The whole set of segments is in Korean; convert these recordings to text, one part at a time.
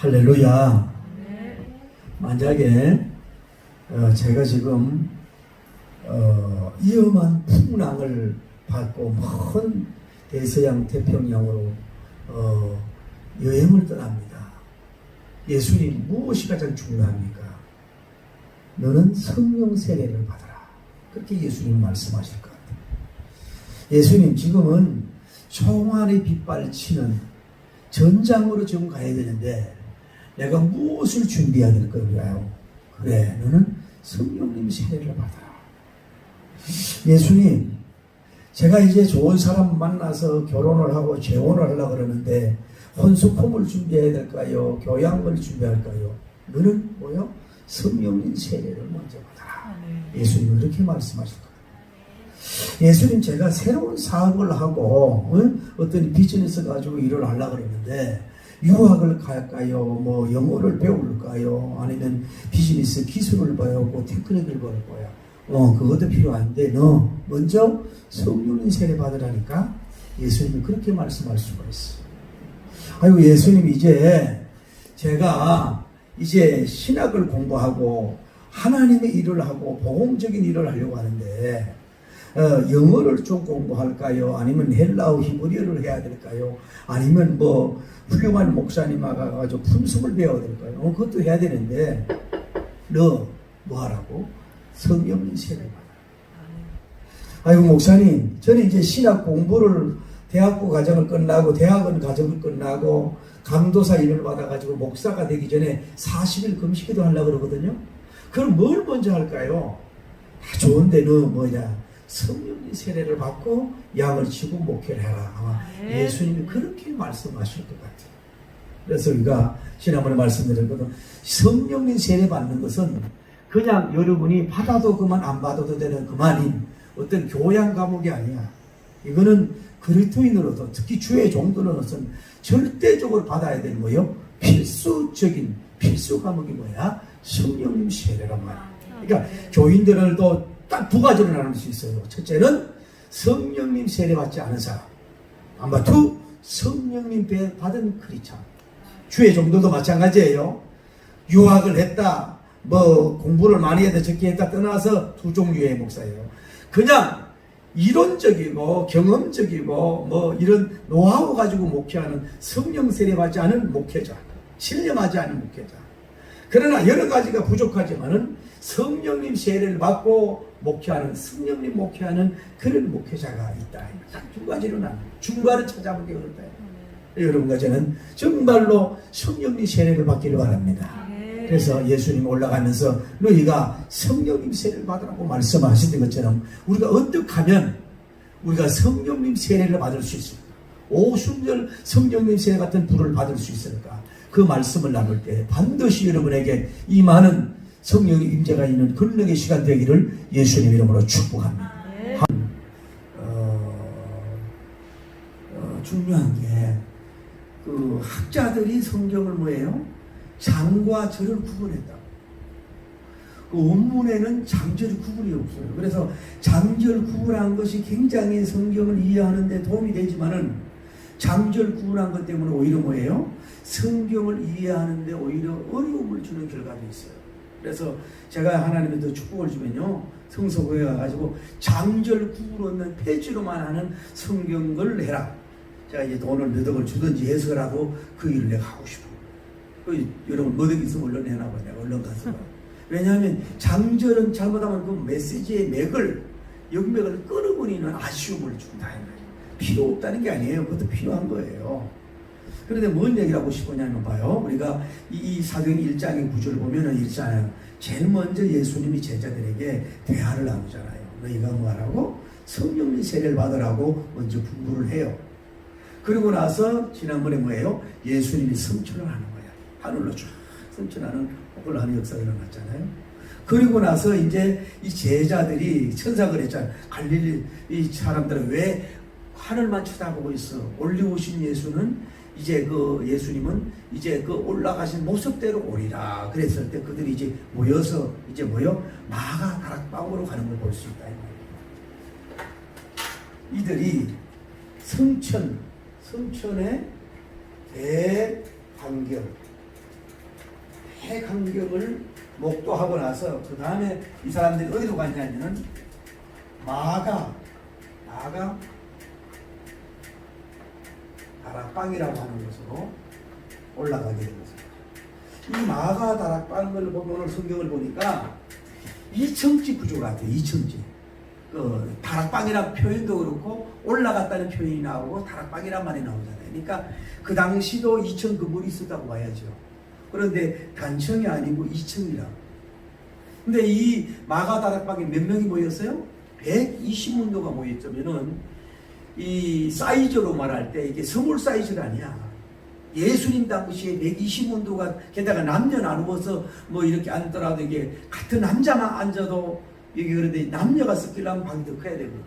할렐루야. 만약에 제가 지금 위험한 풍랑을 받고 먼 대서양 태평양으로 여행을 떠납니다. 예수님 무엇이 가장 중요합니까? 너는 성령 세례를 받아라. 그렇게 예수님 말씀하실 것 같아요. 예수님 지금은 총알이 빗발치는 전장으로 지금 가야 되는데 내가 무엇을 준비해야 될 건가요? 그래, 너는 성령님 세례를 받아라. 예수님, 제가 이제 좋은 사람 만나서 결혼을 하고 재혼을 하려고 그러는데 혼수품을 준비해야 될까요? 교양을 준비할까요? 너는 뭐요? 성령님 세례를 먼저 받아라. 예수님은 그렇게 말씀하실 거예요. 예수님, 제가 새로운 사업을 하고 어떤 비즈니스 가지고 일을 하려고 그러는데 유학을 갈까요? 뭐 영어를 배울까요? 아니면 비즈니스 기술을 배우고 테크닉을 배울 거야. 그것도 필요한데 너 먼저 성령님 세례 받으라니까 예수님은 그렇게 말씀할 수가 있어. 아이고, 예수님, 이제 제가 이제 신학을 공부하고 하나님의 일을 하고 복음적인 일을 하려고 하는데 영어를 좀 공부할까요? 아니면 헬라어 히브리어를 해야 될까요? 아니면 뭐 훌륭한 목사님 와가지고 품성을 배워야 될까요? 그것도 해야 되는데 너 뭐 하라고? 성령님 세례 받아. 아이고, 목사님, 저는 이제 신학 공부를 대학부 과정을 끝나고 대학원 과정을 끝나고 강도사 일을 받아가지고 목사가 되기 전에 40일 금식기도 하려고 그러거든요. 그럼 뭘 먼저 할까요? 다 좋은데 너 뭐냐? 성령님 세례를 받고 양을 치고 목회를 해라. 아마 예수님이 그렇게 말씀하실 것 같아요. 그래서 우리가 지난번에 말씀드렸거든. 성령님 세례 받는 것은 그냥 여러분이 받아도 그만 안 받아도 되는 그만인 어떤 교양 과목이 아니야. 이거는 그리스도인으로서 특히 주의 종들로서는 절대적으로 받아야 되는 거예요. 필수적인 필수 과목이 뭐야? 성령님 세례란 말이야. 그러니까 교인들도 딱 두 가지로 나눌 수 있어요. 첫째는 성령님 세례 받지 않은 사람. 넘버 투, 성령님 받은 크리스찬. 주의 종들도 마찬가지예요. 유학을 했다, 뭐 공부를 많이 했다, 적게 했다 떠나서 두 종류의 목사예요. 그냥 이론적이고 경험적이고 뭐 이런 노하우 가지고 목회하는 성령 세례 받지 않은 목회자, 신령하지 않은 목회자. 그러나 여러 가지가 부족하지만은 성령님 세례를 받고 목회하는, 성령님 목회하는 그런 목회자가 있다. 딱 두 가지로 나눠. 중간을 찾아보기 어렵다. 여러분과 저는 정말로 성령님 세례를 받기를 바랍니다. 그래서 예수님 올라가면서 너희가 성령님 세례를 받으라고 말씀하시던 것처럼 우리가 어떻게 하면 우리가 성령님 세례를 받을 수 있을까? 오순절 성령님 세례 같은 불을 받을 수 있을까? 그 말씀을 나눌 때 반드시 여러분에게 이 많은 성령의 임재가 있는 권능의 시간 되기를 예수님 이름으로 축복합니다. 중요한 게 그 학자들이 성경을 뭐예요? 장과 절을 구분했다고. 그 원문에는 장절이 구분이 없어요. 그래서 장절 구분한 것이 굉장히 성경을 이해하는 데 도움이 되지만은 장절 구분한 것 때문에 오히려 뭐예요? 성경을 이해하는 데 오히려 어려움을 주는 결과도 있어요. 그래서 제가 하나님의 더 축복을 주면요, 성서고에 가가지고 장절 구분 없는 폐지로만 하는 성경을 해라. 제가 이제 돈을 몇 억을 주든지 해서라도 그 일을 내가 하고 싶어요. 여러분 뭐든 있으면 얼른 해놔봐. 내가 얼른 가서. 왜냐하면 장절은 잘못하면 그 메시지의 맥을, 영맥을 끊어버리는 아쉬움을 준다. 필요 없다는 게 아니에요. 그것도 필요한 거예요. 그런데 뭔 얘기를 하고 싶으냐면 봐요. 우리가 이 사도행 1장의 구절을 보면은 있잖아요. 제일 먼저 예수님이 제자들에게 대화를 나누잖아요. 너희가 뭐하라고? 성령님 세례를 받으라고 먼저 분부를 해요. 그리고 나서 지난번에 뭐예요? 예수님이 성천을 하는 거야. 하늘로 쭉 성천하는 복을 하는 역사가 일어났잖아요. 그리고 나서 이제 이 제자들이 천사가 그랬잖아요. 갈릴리 이 사람들은 왜 하늘만 쳐다보고 있어? 올리오신 예수는 이제 그 예수님은 이제 그 올라가신 모습대로 오리라. 그랬을 때 그들이 이제 모여서 이제 뭐요? 마가 다락방으로 가는 걸 볼 수 있다. 이들이 성천의 대관결, 대강경을 목도하고 나서 그 다음에 이 사람들이 어디로 갔냐면은 마가 다락방이라고 하는 곳으로 올라가게 된 것입니다. 이 마가 다락방을 보면 오늘 성경을 보니까 이층지 구조 같아요. 이층지. 그 다락방이라는 표현도 그렇고 올라갔다는 표현이 나오고 다락방이란 말이 나오잖아요. 그러니까 그 당시도 2층 건물이 있었다고 봐야죠. 그런데 단층이 아니고 2층이라. 근데 이 마가 다락방에 몇 명이 모였어요? 120문도가 모였자면은 이 사이즈로 말할 때 이게 스몰 사이즈가 아니야. 예수님 당시에 120문도가 게다가 남녀 나누어서 뭐 이렇게 앉더라도 이게 같은 남자만 앉아도 이게 그런데 남녀가 섞이려면 방이 더 커야 되거든.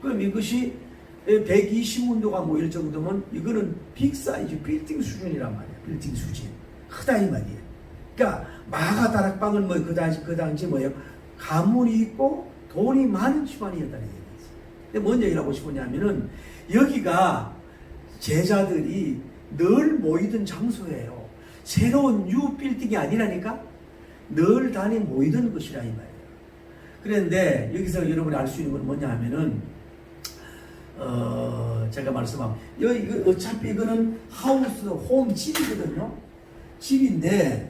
그럼 이것이 120문도가 모일 정도면 이거는 빅 사이즈 빌딩 수준이란 말이야. 빌딩 수준. 크다 이 말이에요. 그러니까 마가 다락방은 뭐 그 당시 뭐예요? 가문이 있고 돈이 많은 집안이었다는 얘기죠. 근데 뭔 얘기를 하고 싶으냐면은 여기가 제자들이 늘 모이던 장소예요. 새로운 뉴 빌딩이 아니라니까 늘 다니 모이던 것이라 이 말이에요. 그런데 여기서 여러분이 알 수 있는 건 뭐냐 하면은 제가 말씀한 여기 어차피 이거는 하우스 홈 집이거든요. 집인데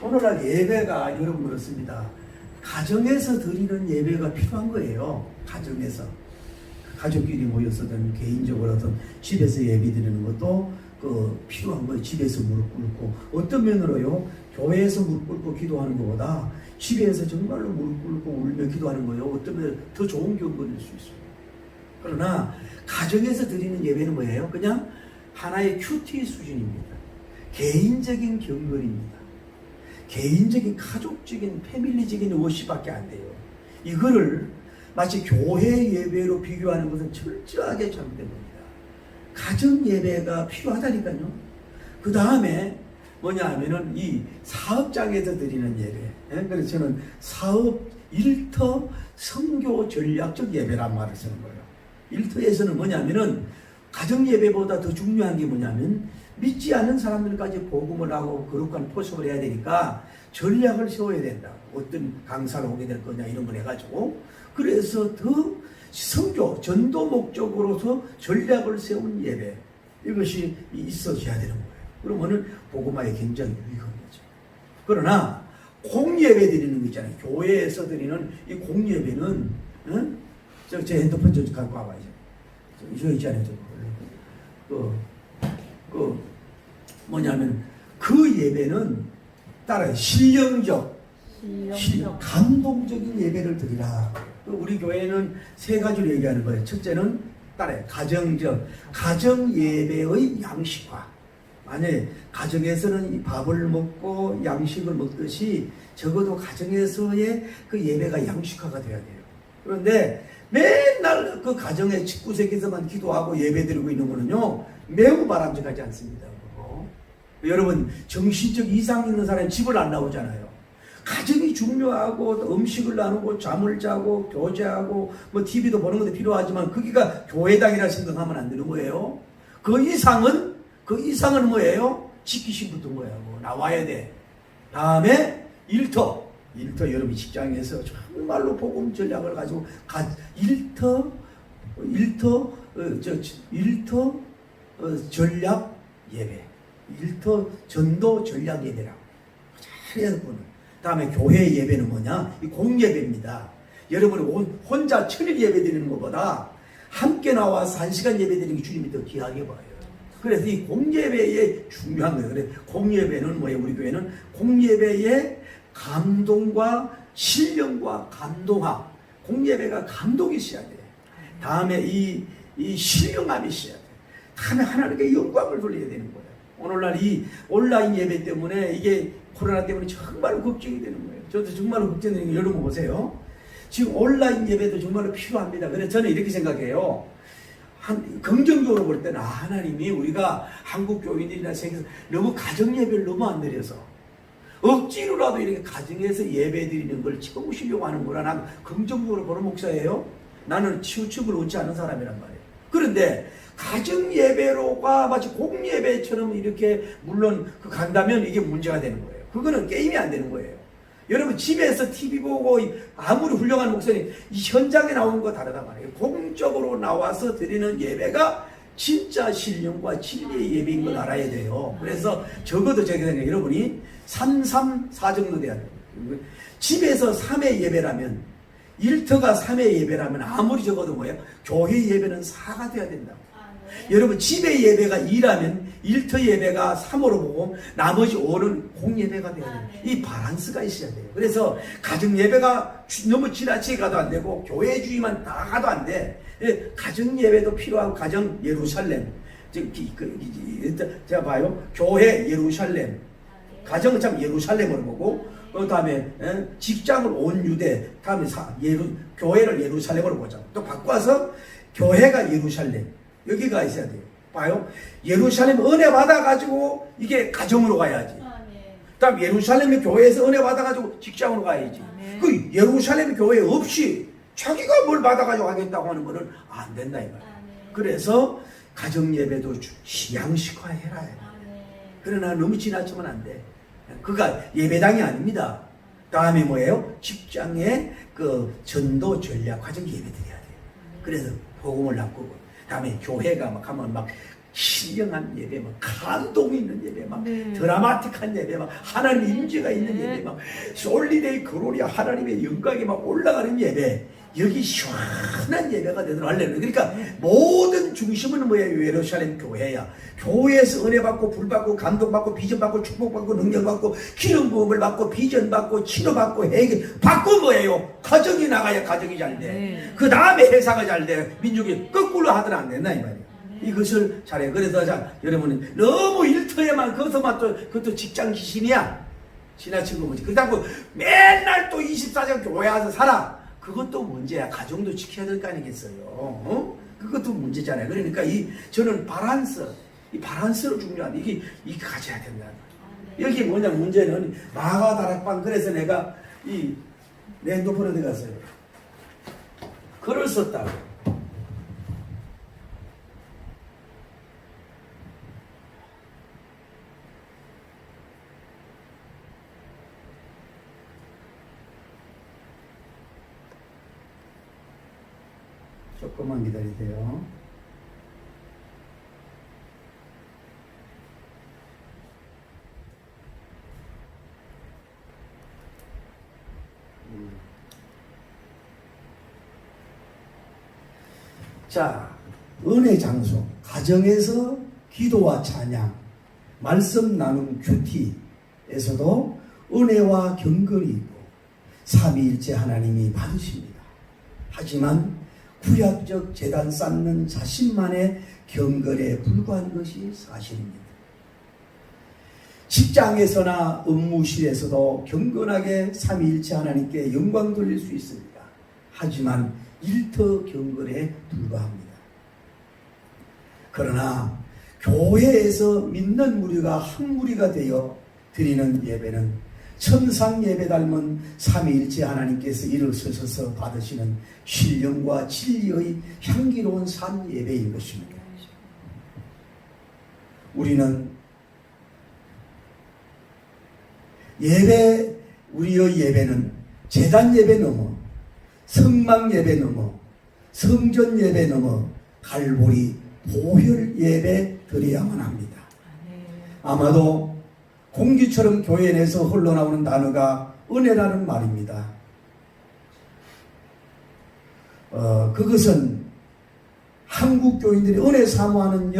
오늘날 예배가 여러분 그렇습니다. 가정에서 드리는 예배가 필요한 거예요. 가정에서 가족끼리 모였었던 개인적으로든 집에서 예배 드리는 것도 필요한 거예요. 집에서 무릎 꿇고 어떤 면으로요. 교회에서 무릎 꿇고 기도하는 것보다 집에서 정말로 무릎 꿇고 울며 기도하는 거예요. 어떤 면으로 더 좋은 경건일 수 있어요. 그러나 가정에서 드리는 예배는 뭐예요? 그냥 하나의 큐티 수준입니다. 개인적인 경건입니다. 개인적인 가족적인 패밀리적인 워시밖에 안 돼요. 이거를 마치 교회 예배로 비교하는 것은 철저하게 잘못된 겁니다. 가정 예배가 필요하다니까요. 그 다음에 뭐냐 하면은 이 사업장에서 드리는 예배. 그래서 저는 사업 일터 선교 전략적 예배란 말을 쓰는 거예요. 일터에서는 뭐냐면은 가정 예배보다 더 중요한 게 뭐냐면 믿지 않는 사람들까지 복음을 하고 거룩한 포섭을 해야 되니까 전략을 세워야 된다. 어떤 강사를 오게 될 거냐 이런 걸 해가지고 그래서 더 선교 전도 목적으로서 전략을 세운 예배 이것이 있어져야 되는 거예요. 그러면은 복음화에 굉장히 유익한 거죠. 그러나 공예배 드리는 거 있잖아요. 교회에서 드리는 이 공예배는 제 핸드폰 좀 갖고 와봐요. 이거 있잖아요. 뭐냐면 그 예배는 따라요. 신령적, 감동적인 예배를 드리라. 우리 교회는 세 가지로 얘기하는 거예요. 첫째는 따라요. 가정적, 가정 예배의 양식화. 만약에 가정에서는 이 밥을 먹고 양식을 먹듯이 적어도 가정에서의 그 예배가 양식화가 돼야 돼요. 그런데 맨날 그 가정의 집구석에서만 기도하고 예배드리고 있는 거는요 매우 바람직하지 않습니다. 여러분 정신적 이상 있는 사람이 집을 안 나오잖아요. 가정이 중요하고 음식을 나누고 잠을 자고 교제하고 뭐 TV도 보는 것도 필요하지만 거기가 교회당이라 생각하면 안 되는 거예요. 그 이상은 뭐예요? 지키신 붙은 거예요. 나와야 돼. 다음에 일터 여러분이 직장에서 정말로 복음 전략을 가지고 일터 전략 예배, 일터 전도 전략 예배라고 잘 해야 되거든요. 다음에 교회 예배는 뭐냐? 이 공예배입니다. 여러분이 혼자 천일 예배 드리는 것보다 함께 나와서 1시간 예배 드리는 게 주님이 더 귀하게 봐요. 그래서 이 공예배에 중요한 거예요. 그래서 공예배는 뭐예요? 우리 교회는 공예배의 감동과 신령과 감동화. 공예배가 감동이 있어야 돼. 다음에 이 신령함이 있어야 돼. 다음에 하나님께 영광을 돌려야 되는 거예요. 오늘날 이 온라인 예배 때문에 이게 코로나 때문에 정말로 걱정이 되는 거예요. 저도 정말로 걱정되는 게 여러분 보세요. 지금 온라인 예배도 정말로 필요합니다. 그래서 저는 이렇게 생각해요. 긍정적으로 볼 때는 하나님이 우리가 한국 교인들이나 세계에서 너무 가정 예배를 너무 안 드려서 억지로라도 이렇게 가정에서 예배 드리는 걸 채우시려고 하는 거라 난 긍정적으로 보는 목사예요. 나는 치우침을 얻지 않은 사람이란 말이에요. 그런데 가정 예배로가 마치 공예배처럼 이렇게 물론 간다면 이게 문제가 되는 거예요. 그거는 게임이 안 되는 거예요. 여러분 집에서 TV 보고 아무리 훌륭한 목사님 이 현장에 나오는 거 다르단 말이에요. 공적으로 나와서 드리는 예배가 진짜 신령과 진리의 예배인 걸 알아야 돼요. 그래서 적어도 제가 생각해요. 여러분이 334 정도 돼야 돼요. 집에서 3회 예배라면 일터가 3회 예배라면 아무리 적어도 뭐예요? 교회 예배는 4가 돼야 된다. 여러분 집의 예배가 2라면 일터 예배가 3으로 보고 나머지 5는 공예배가 돼야 돼요. 이 밸런스가 있어야 돼요. 그래서 가정 예배가 너무 지나치게 가도 안 되고 교회 주의만 다 가도 안 돼. 가정 예배도 필요하고 가정 예루살렘 제가 봐요. 교회 예루살렘 가정은 참 예루살렘으로 보고 그 다음에 직장을 온 유대 다음에 교회를 예루살렘으로 보자. 또 바꿔서 교회가 예루살렘 여기가 있어야 돼요. 봐요. 예루살렘 은혜 받아가지고 이게 가정으로 가야지. 그다음 예루살렘의 교회에서 은혜 받아가지고 직장으로 가야지. 그 예루살렘 교회 없이 자기가 뭘 받아가지고 하겠다고 하는 거는 안 된다 이 말이에요. 그래서 가정 예배도 양식화해라. 그러나 너무 지나치면 안 돼. 그가 예배당이 아닙니다. 다음에 뭐예요? 직장의 그 전도 전략 과정 예배 드려야 돼요. 그래서 복음을 납고 다음에 교회가 막 하면 막 신령한 예배, 막 감동 있는 예배, 막 드라마틱한 예배, 막 하나님 임재가 있는 예배, 막 솔리데이 글로리아 하나님의 영광이 막 올라가는 예배. 여기 시원한 예배가 되도록 하려는. 그러니까 모든 중심은 뭐예요? 예루살렘 교회야. 교회에서 은혜 받고 불 받고 감동 받고 비전 받고 축복 받고 능력 받고 기름 부음을 받고 비전 받고 치료 받고 해결 받고 뭐예요? 가정이 나가야 가정이 잘 돼. 그 다음에 회사가 잘 돼. 민족이 거꾸로 하더라 안 된다 이 말이에요. 이것을 잘해. 그래서 자 여러분은 너무 일터에만 그것만 또 그것도 직장 귀신이야. 지나치고 뭐지. 그렇다고 맨날 또 24시간 교회 와서 살아. 그것도 문제야. 가정도 지켜야 될 거 아니겠어요. 그것도 문제잖아요. 그러니까 저는 이 밸런스로 중요한 이게 가져야 된다. 여기 뭐냐 문제는 마가 다락방. 그래서 내가 내 핸드폰에 어디 갔어요? 글을 썼다고. 조금만 기다리세요. 자, 은혜 장소, 가정에서 기도와 찬양, 말씀 나눔 큐티에서도 은혜와 경건이 있고 삼위일체 하나님이 받으십니다. 하지만 구약적 제단 쌓는 자신만의 경건에 불과한 것이 사실입니다. 직장에서나 업무실에서도 경건하게 삼위일체 하나님께 영광 돌릴 수 있습니다. 하지만 일터 경건에 불과합니다. 그러나 교회에서 믿는 무리가 한 무리가 되어 드리는 예배는 천상 예배 닮은 삼위일체 하나님께서 일어서셔서 받으시는 신령과 진리의 향기로운 산 예배인 것입니다. 우리는 우리의 예배는 제단 예배 넘어 성막 예배 넘어 성전 예배 넘어 갈보리 보혈 예배 드려야만 합니다. 아마도 공기처럼 교회 내에서 흘러나오는 단어가 은혜라는 말입니다. 그것은 한국 교인들이 은혜 사모하는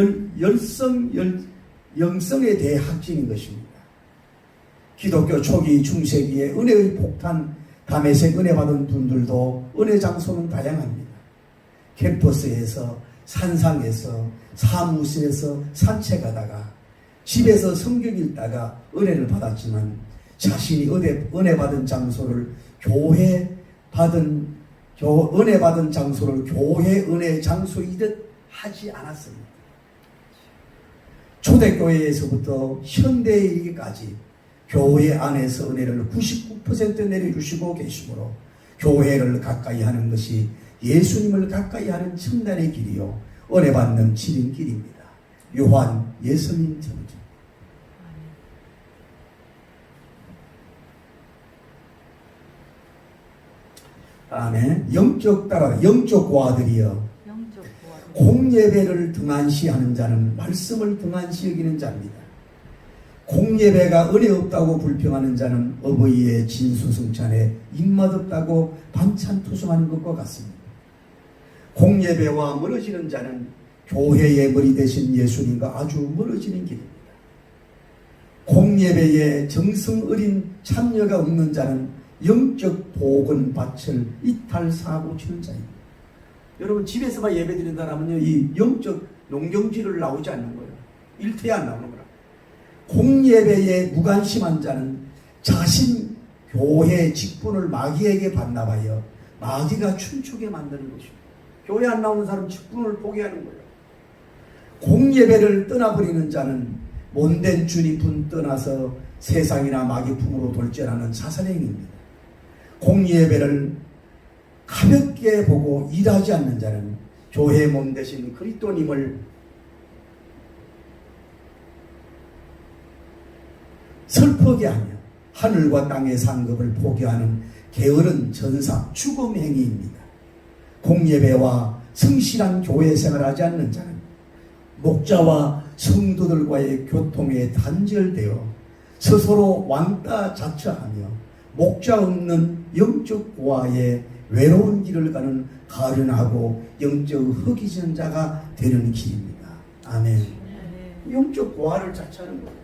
영성에 대해 확증인 것입니다. 기독교 초기 중세기에 은혜의 폭탄 담에색 은혜 받은 분들도 은혜 장소는 다양합니다. 캠퍼스에서, 산상에서, 사무실에서 산책하다가, 집에서 성경 읽다가 은혜를 받았지만 자신이 은혜 받은 장소를 은혜 받은 장소를 교회 은혜 장소이듯 하지 않았습니다. 초대교회에서부터 현대에 이르기까지 교회 안에서 은혜를 99% 내려주시고 계시므로 교회를 가까이 하는 것이 예수님을 가까이 하는 첨단의 길이요 은혜 받는 지름길입니다. 요한 예수님 전주. 다음에 영적 고아들이여 공예배를 등한시하는 자는 말씀을 등한시 여기는 자입니다. 공예배가 은혜 없다고 불평하는 자는 어버이의 진수성찬에 입맛 없다고 반찬투성하는 것과 같습니다. 공예배와 멀어지는 자는 교회의 머리 대신 예수님과 아주 멀어지는 길입니다. 공예배에 정성 어린 참여가 없는 자는 영적 복은 밭을 이탈사고 치는 자입니다. 여러분 집에서만 예배 드린다라면요, 이 영적 농경지를 나오지 않는 거예요. 일터에 안 나오는 거라. 공예배에 무관심한 자는 자신 교회 직분을 마귀에게 반납하여 마귀가 춤추게 만드는 것입니다. 교회 안 나오는 사람 직분을 포기하는 거예요. 공예배를 떠나버리는 자는 못된 주니품 떠나서 세상이나 마귀 품으로 돌진하는 자살행위입니다. 공예배를 가볍게 보고 일하지 않는 자는 교회 몸 대신 그리스도님을 슬프게 하며 하늘과 땅의 상급을 포기하는 게으른 전사 죽음 행위입니다. 공예배와 성실한 교회 생활을 하지 않는 자는 목자와 성도들과의 교통에 단절되어 스스로 왕따 자처하며 목자 없는 영적 고아의 외로운 길을 가는 가련하고 영적 흑이진 자가 되는 길입니다. 아멘. 영적 고아를 자처하는 거예요.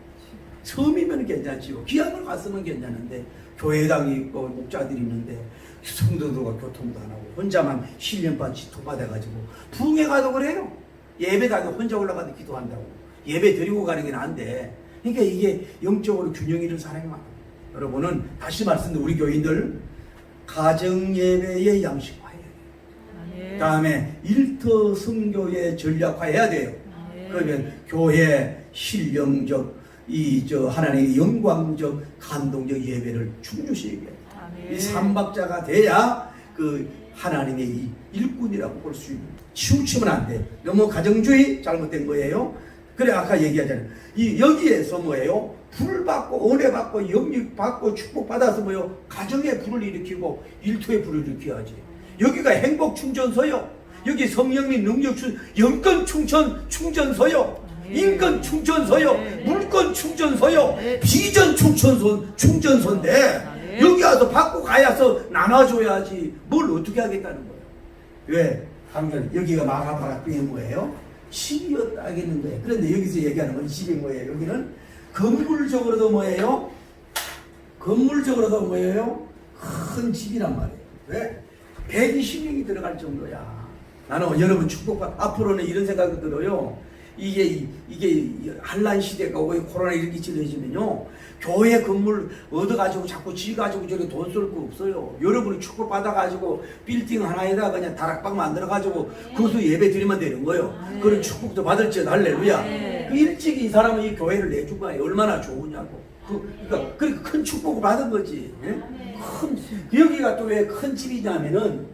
처음이면 괜찮지요. 귀향을 갔으면 괜찮은데 교회당이 있고 목자들이 있는데 성도들과 교통도 안 하고 혼자만 실련반 지토받아가지고 부흥회 가도 그래요. 예배 가도 혼자 올라가도 기도한다고. 예배 드리고 가는 게 나은데, 그러니까 이게 영적으로 균형 잃은 사람이 많아요. 여러분은 다시 말씀드린 우리 교인들 가정 예배의 양식화해야 돼요. 다음에 일터 선교의 전략화해야 돼요. 그러면 교회 신령적 하나님의 영광적 감동적 예배를 충주시해야 돼요. 이 삼박자가 돼야 그 하나님의 이 일꾼이라고 볼 수 있는. 치우치면 안 돼. 너무 가정주의 잘못된 거예요. 그래 아까 얘기하잖아요. 여기에서 뭐예요? 불 받고 은혜 받고 영육 받고 축복 받아서 뭐요? 가정에 불을 일으키고 일터에 불을 일으켜야지. 여기가 행복 충전소요. 여기 성령의 능력 영권 충전소요. 인권 충전소요. 물권 충전소요. 비전 충전소인데 여기 와서 받고 가야서 나눠줘야지 뭘 어떻게 하겠다는 거예요. 왜? 여기가 마가바라크의 뭐예요? 집이었다 하겠는 거예요. 그런데 여기서 얘기하는 건 집이 뭐예요? 여기는 건물적으로도 뭐예요? 건물적으로도 뭐예요? 큰 집이란 말이에요. 왜? 120명이 들어갈 정도야. 나는 여러분 축복받 앞으로는 이런 생각이 들어요. 이게 한란 시대가 오고 코로나 이렇게 지내지면요, 교회 건물 얻어가지고 자꾸 지가지고 저기 돈 쓸 거 없어요. 여러분이 축복 받아가지고 빌딩 하나에다 그냥 다락방 만들어가지고 그것도 예배 드리면 되는 거예요. 그런 축복도 받을지어다. 할렐루야. 일찍 이 사람은 이 교회를 내준 거야. 얼마나 좋으냐고. 그러니까 큰 축복을 받은 거지. 여기가 또 왜 큰 집이냐면은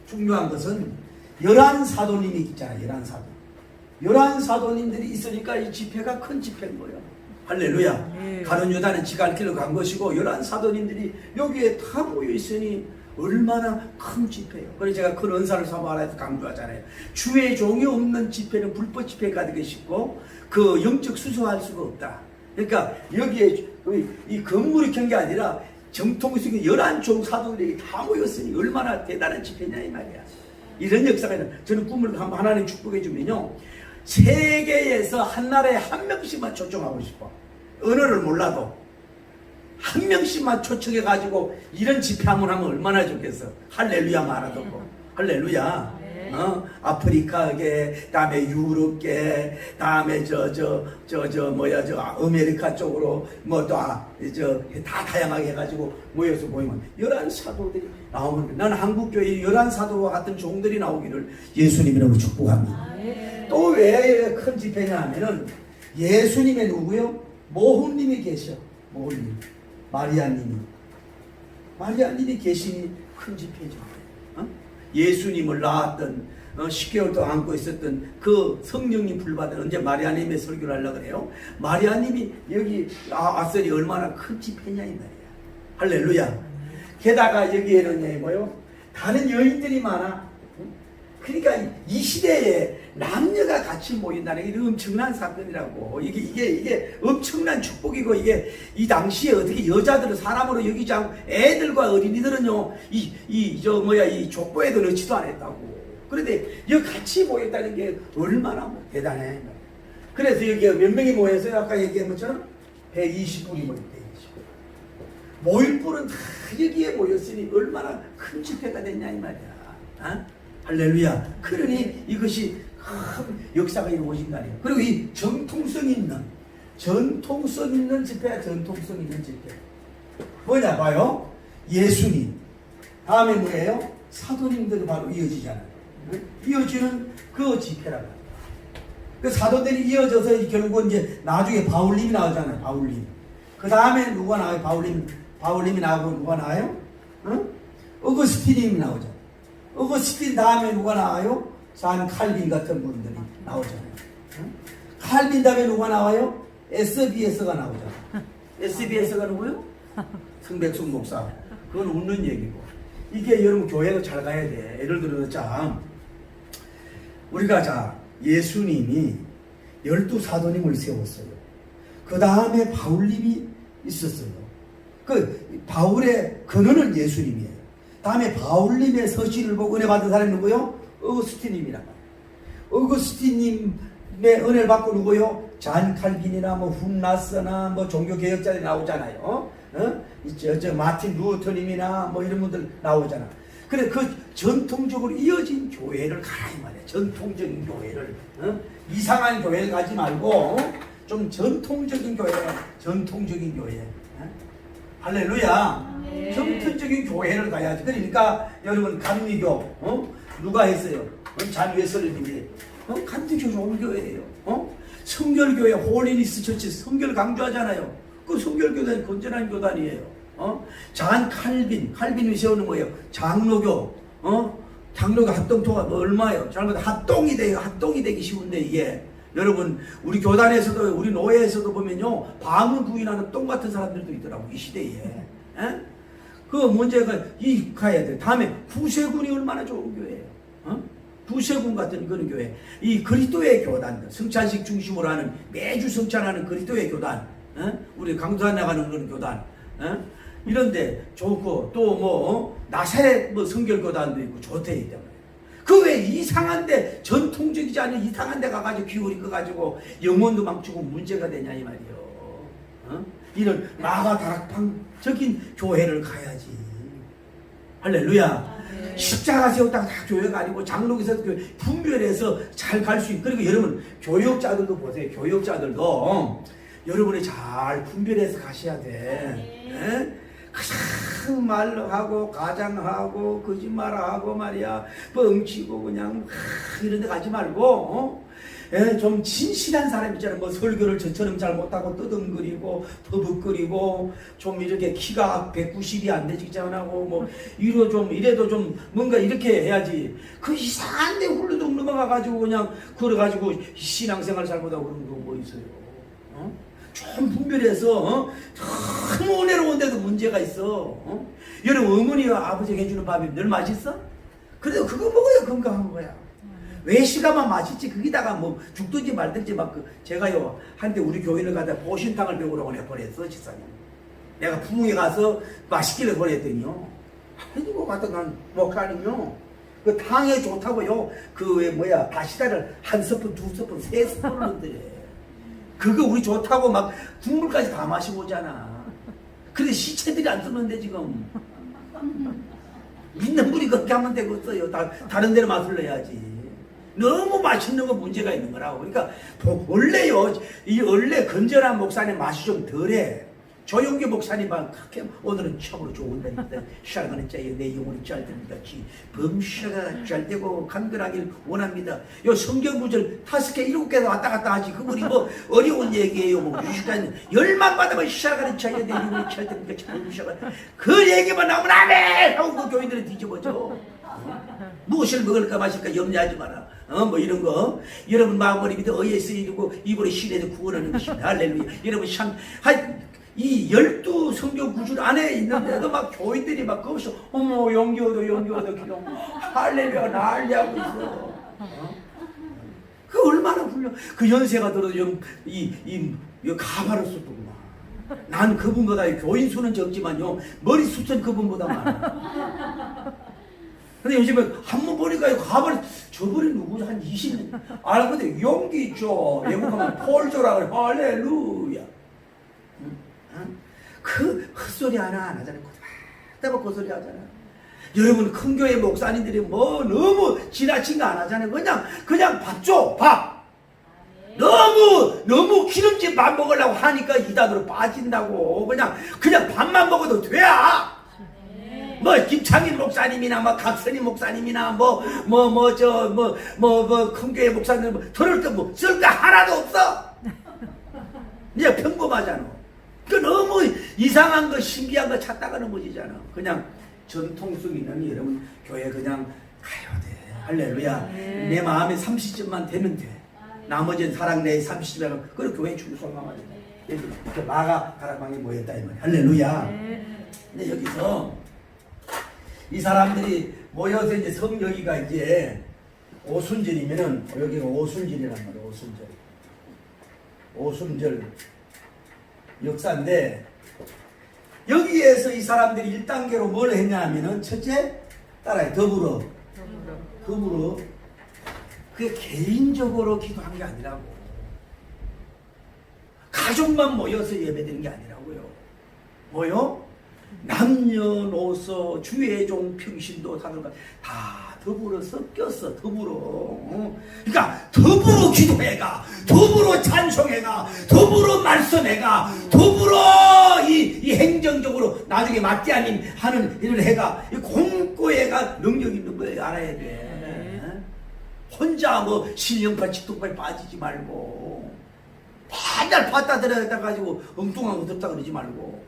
중요한 것은 11사도님이 있잖아요. 11사도. 11사도님들이 있으니까 이 집회가 큰 집회인 거예요. 할렐루야. 가룟 유다는 지갈 길로 간 것이고 11사도님들이 여기에 다 모여 있으니 얼마나 큰 집회예요. 그래서 제가 큰 은사를 사모하라 강조하잖아요. 주의 종이 없는 집회는 불법 집회 가득히 싶고 그 영적 수수할 수가 없다. 그러니까 여기에 이 건물이 큰 게 아니라 정통성의 11종 사도들이 다 모였으니 얼마나 대단한 집회냐 이 말이야. 이런 역사가 있는, 저는 꿈을 하나님 축복해 주면요, 세계에서 한 나라에 한 명씩만 초청하고 싶어. 언어를 몰라도 한 명씩만 초청해 가지고 이런 집회 한번 하면 얼마나 좋겠어. 할렐루야 말아듣고. 할렐루야. 아프리카계, 다음에 유럽계, 다음에 아메리카 쪽으로 다 다양하게 해가지고 모여서 모이면 11사도들이 나오면, 나는 한국교회 11사도와 같은 종들이 나오기를 예수님이라고 축복합니다. 또 왜 큰 집회냐 하면은 예수님의 누구요? 모훈님이 계셔. 모훈님. 마리아님이 계시니 큰 집회죠. 예수님을 낳았던 10개월 동안 안고 있었던 그 성령님 불받은 언제 마리아님의 설교를 하려고 그래요. 마리아님이 여기 아셀이 얼마나 큰 집회냐 이 말이야. 할렐루야. 게다가 여기에는 뭐요? 다른 여인들이 많아. 그러니까 이 시대에 남녀가 같이 모인다는 게 엄청난 사건이라고. 이게 엄청난 축복이고, 이게 이 당시에 어떻게 여자들을 사람으로 여기지 않고 애들과 어린이들은요 이 족보에도 넣지도 않았다고. 그런데 여기 같이 모였다는 게 얼마나 대단해. 그래서 여기 몇 명이 모여서요? 아까 얘기한 것처럼 120분이 모였대. 모일 분은 다 여기에 모였으니 얼마나 큰 집회가 됐냐 이 말이야. 어? 할렐루야. 그러니 이것이 큰 역사가 이루어진 거 아니에요. 그리고 이 정통성 있는 집회야. 전통성 있는 집회 뭐냐 봐요. 예수님 다음에 뭐예요? 사도님들이 바로 이어지잖아요. 이어지는 그 집회라고. 그 사도들이 이어져서 결국은 이제 나중에 바울님이 나오잖아요. 바울님. 그 다음에 누가 나와요? 바울님이 나오고 누가 나와요? 어거스틴님이 나오잖아요. 어거스틴 다음에 누가 나와요? 산 칼빈 같은 분들이 나오잖아요. 칼빈 다음에 누가 나와요? SBS가 나오잖아요. SBS가 누구요? 성백순 목사. 그건 웃는 얘기고. 이게 여러분 교회도 잘 가야 돼. 예를 들어서 자, 우리가 예수님이 12사도님을 세웠어요. 그 다음에 바울님이 있었어요. 그 바울의 근원은 예수님이에요. 다음에 바울님의 서신을 보고 은혜 받은 사람이 누구요? 어거스틴님이란 말이에요. 어거스틴님의 은혜를 받고 누구요? 잔 칼빈이나 훔라스나 종교개혁자들이 나오잖아요. 마틴 루터님이나 이런 분들 나오잖아. 그래 그 전통적으로 이어진 교회를 가라 이 말이야. 전통적인 교회를 이상한 교회를 가지 말고 좀 전통적인 교회. 할렐루야. 네. 전통적인 교회를 가야지. 그러니까 여러분 감리교 누가 했어요? 잔 웨슬리님이 감리교 좋은 교회예요. 성결교회 홀리니스 처치 성결 강조하잖아요. 그 성결교단이 건전한 교단이에요. 잔 칼빈이 세우는 거예요. 장로교 장로교 합동토가 얼마예요? 잘못하면 합동이 되기 쉬운데 이게 여러분 우리 교단에서도 우리 노예에서도 보면요 밤을 부인하는 똥 같은 사람들도 있더라고 이 시대에. 그 문제가 가야 돼. 다음에 구세군이 얼마나 좋은 교회예요. 구세군 같은 그런 교회. 이 그리스도의 교단들 성찬식 중심으로 하는 매주 성찬하는 그리스도의 교단. 우리 강도산 나가는 그런 교단. 이런데 좋고 또 나사렛 성결 교단도 있고 좋대 있단 말이에요. 그 외에 이상한데 전통적이지 않은 이상한 데 가가지고 기울인 거 가지고 영혼도 망치고 문제가 되냐 이 말이에요. 이런 마가다락방적인 교회를 가야지. 할렐루야. 네. 십자가 세웠다가 다 교회가 아니고 장로교에서 분별해서 잘 갈 수 있고. 그리고 여러분 교역자들도 보세요. 교역자들도 여러분이 잘 분별해서 가셔야 돼. 네. 가장 말하고 가장하고 거짓말하고 말이야 뻥치고 그냥 이런 데 가지 말고 좀 진실한 사람 있잖아요. 설교를 저처럼 잘 못하고 떠듬거리고 버벅거리고 좀 이렇게 키가 190이 안 되지않고 이래도 좀 뭔가 이렇게 해야지. 그 이상한 데 훌루덩 넘어가가지고 그냥 그래가지고 신앙생활 잘못하고 그런 거 뭐 있어요. 좀 분별해서 너무 은혜로운데도 문제가 있어. 여러분 어머니와 아버지가 해주는 밥이 늘 맛있어? 그래도 그거 먹어야 건강한 거야. 외식하면 맛있지. 거기다가 죽든지 말든지 제가요 한때 우리 교인을 가다 보신탕을 배우라고 내가 보냈어 집사님. 내가 부흥에 가서 맛있길래 보냈더니요. 해주고 갔다 난 목사님요. 그 탕에 좋다고요. 다시다를 한 스푼, 두 스푼, 세 스푼을 넣는데. 그거 우리 좋다고 국물까지 다 마시고 오잖아. 근데 시체들이 안 쓰는데 지금. 있는 분이 그렇게 하면 되겠어요. 다른 데로 맛을 내야지. 너무 맛있는 거 문제가 있는 거라고. 그러니까 원래요, 원래 건전한 목사님 맛이 좀 덜해. 조용기 목사님만 그렇게 오늘은 참으로 좋은 날입니다. 시작하는 자에 내 영혼이 잘됩니다. 범시가 잘되고 간결하길 원합니다. 요 성경 구절 5개 7개 왔다 갔다 하지. 그분이 어려운 얘기예요. 열만 받으면 시작하는 자에 내 영혼이 잘됩니다. 범시가 그 얘기만 나오면 아멘 하고 그 교인들은 뒤집어져. 무엇을 먹을까 마실까 염려하지 마라. 뭐 이런 거. 여러분 마음머리 밑에 의에 쓰이고 입으로 신에서 구원하는 것입니다. 할렐루야. 여러분 참, 이 12성경 구절 안에 있는데도 막 교인들이 막 거기서 어머 용기어도 기도 할렐루야 난리하고 있어. 그 얼마나 훌륭. 그 연세가 들어도 이 가발을 썼더구만. 난 그분보다 교인 수는 적지만요 머리 숱은 그분보다 많아. 근데 요즘에 한번 보니까 가발이 저번에 누구지 한 20년 알거든. 용기 있죠. 외국하면 폴조라 그래. 할렐루야. 그 헛소리 하나 안 하잖아요. 그때만 헛소리 하잖아. 여러분 큰 교회 목사님들이 뭐 너무 지나친 거 안 하잖아요. 그냥 밥 줘. 밥. 너무 기름진 밥 먹으려고 하니까 이단으로 빠진다고. 그냥 밥만 먹어도 돼야. 뭐 김창인 목사님이나 뭐 각선희 목사님이나 큰 교회 목사님 들을 거 뭐 쓸 거 하나도 없어. 그냥 평범하잖아. 그 너무 이상한 거 신기한 거 찾다가 넘어지잖아. 그냥 전통성 있는 여러분 교회 그냥 가야 돼. 할렐루야. 내 마음에 30점만 되면 돼. 나머지는 사랑 내에 30점이면 그리고 교회 충성하면 돼. 이렇게 마가 가라방에 모였다 이 말이야. 할렐루야. 근데 여기서 이 사람들이 모여서 이제 성여기가 이제 오순절이면은 여기가 오순절이란 말이야. 오순절 역사인데 여기에서 이 사람들이 1단계로 뭘 했냐 하면은 첫째 따라해. 더불어 그게 개인적으로 기도한 게 아니라고. 가족만 모여서 예배드리는 게 아니라고요. 뭐요? 남녀노소 주의 종 평신도 다 더불어 섞였어. 그러니까 더불어 기도해가, 더불어 찬송해가, 더불어 말씀해가, 더불어 이 행정적으로 나중에 맞지 아닌 하는 일을 해가, 이 공고해가 능력 있는 거예요. 알아야 돼. 혼자 뭐 신령파 직통파에 빠지지 말고 맨날 받다 들여다 가지고 엉뚱한 거 듣다 그러지 말고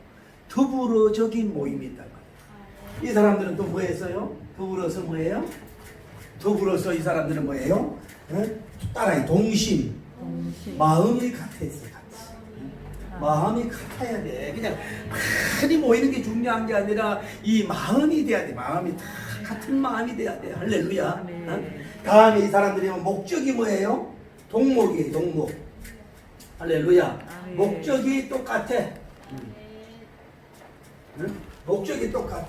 더불어적인 모임이 있단 말이에요. 이 사람들은 또 뭐 했어요? 더불어서 뭐예요? 더불어서 이 사람들은 뭐예요? 따라해. 동심. 마음이 같았어. 마음이 같아야 돼. 그냥 많이 모이는 게 중요한 게 아니라 이 마음이 돼야 돼. 마음이 다 같은 마음이 돼야 돼. 할렐루야. 다음에 이 사람들이 목적이 뭐예요? 동목이에요. 동목. 할렐루야. 목적이 똑같아. 목적이 똑같아.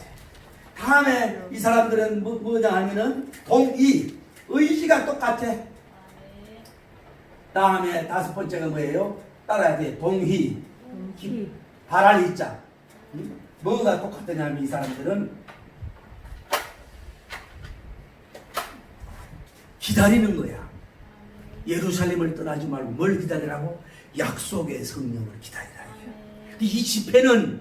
다음에 이 사람들은 뭐냐 하면은 동의, 의지가 똑같아. 다음에 다섯 번째가 뭐예요? 따라야 돼. 동의. 바랄 이자. 뭐가 똑같으냐면 이 사람들은 기다리는 거야. 예루살렘을 떠나지 말고 뭘 기다리라고? 약속의 성령을 기다리라. 이 집회는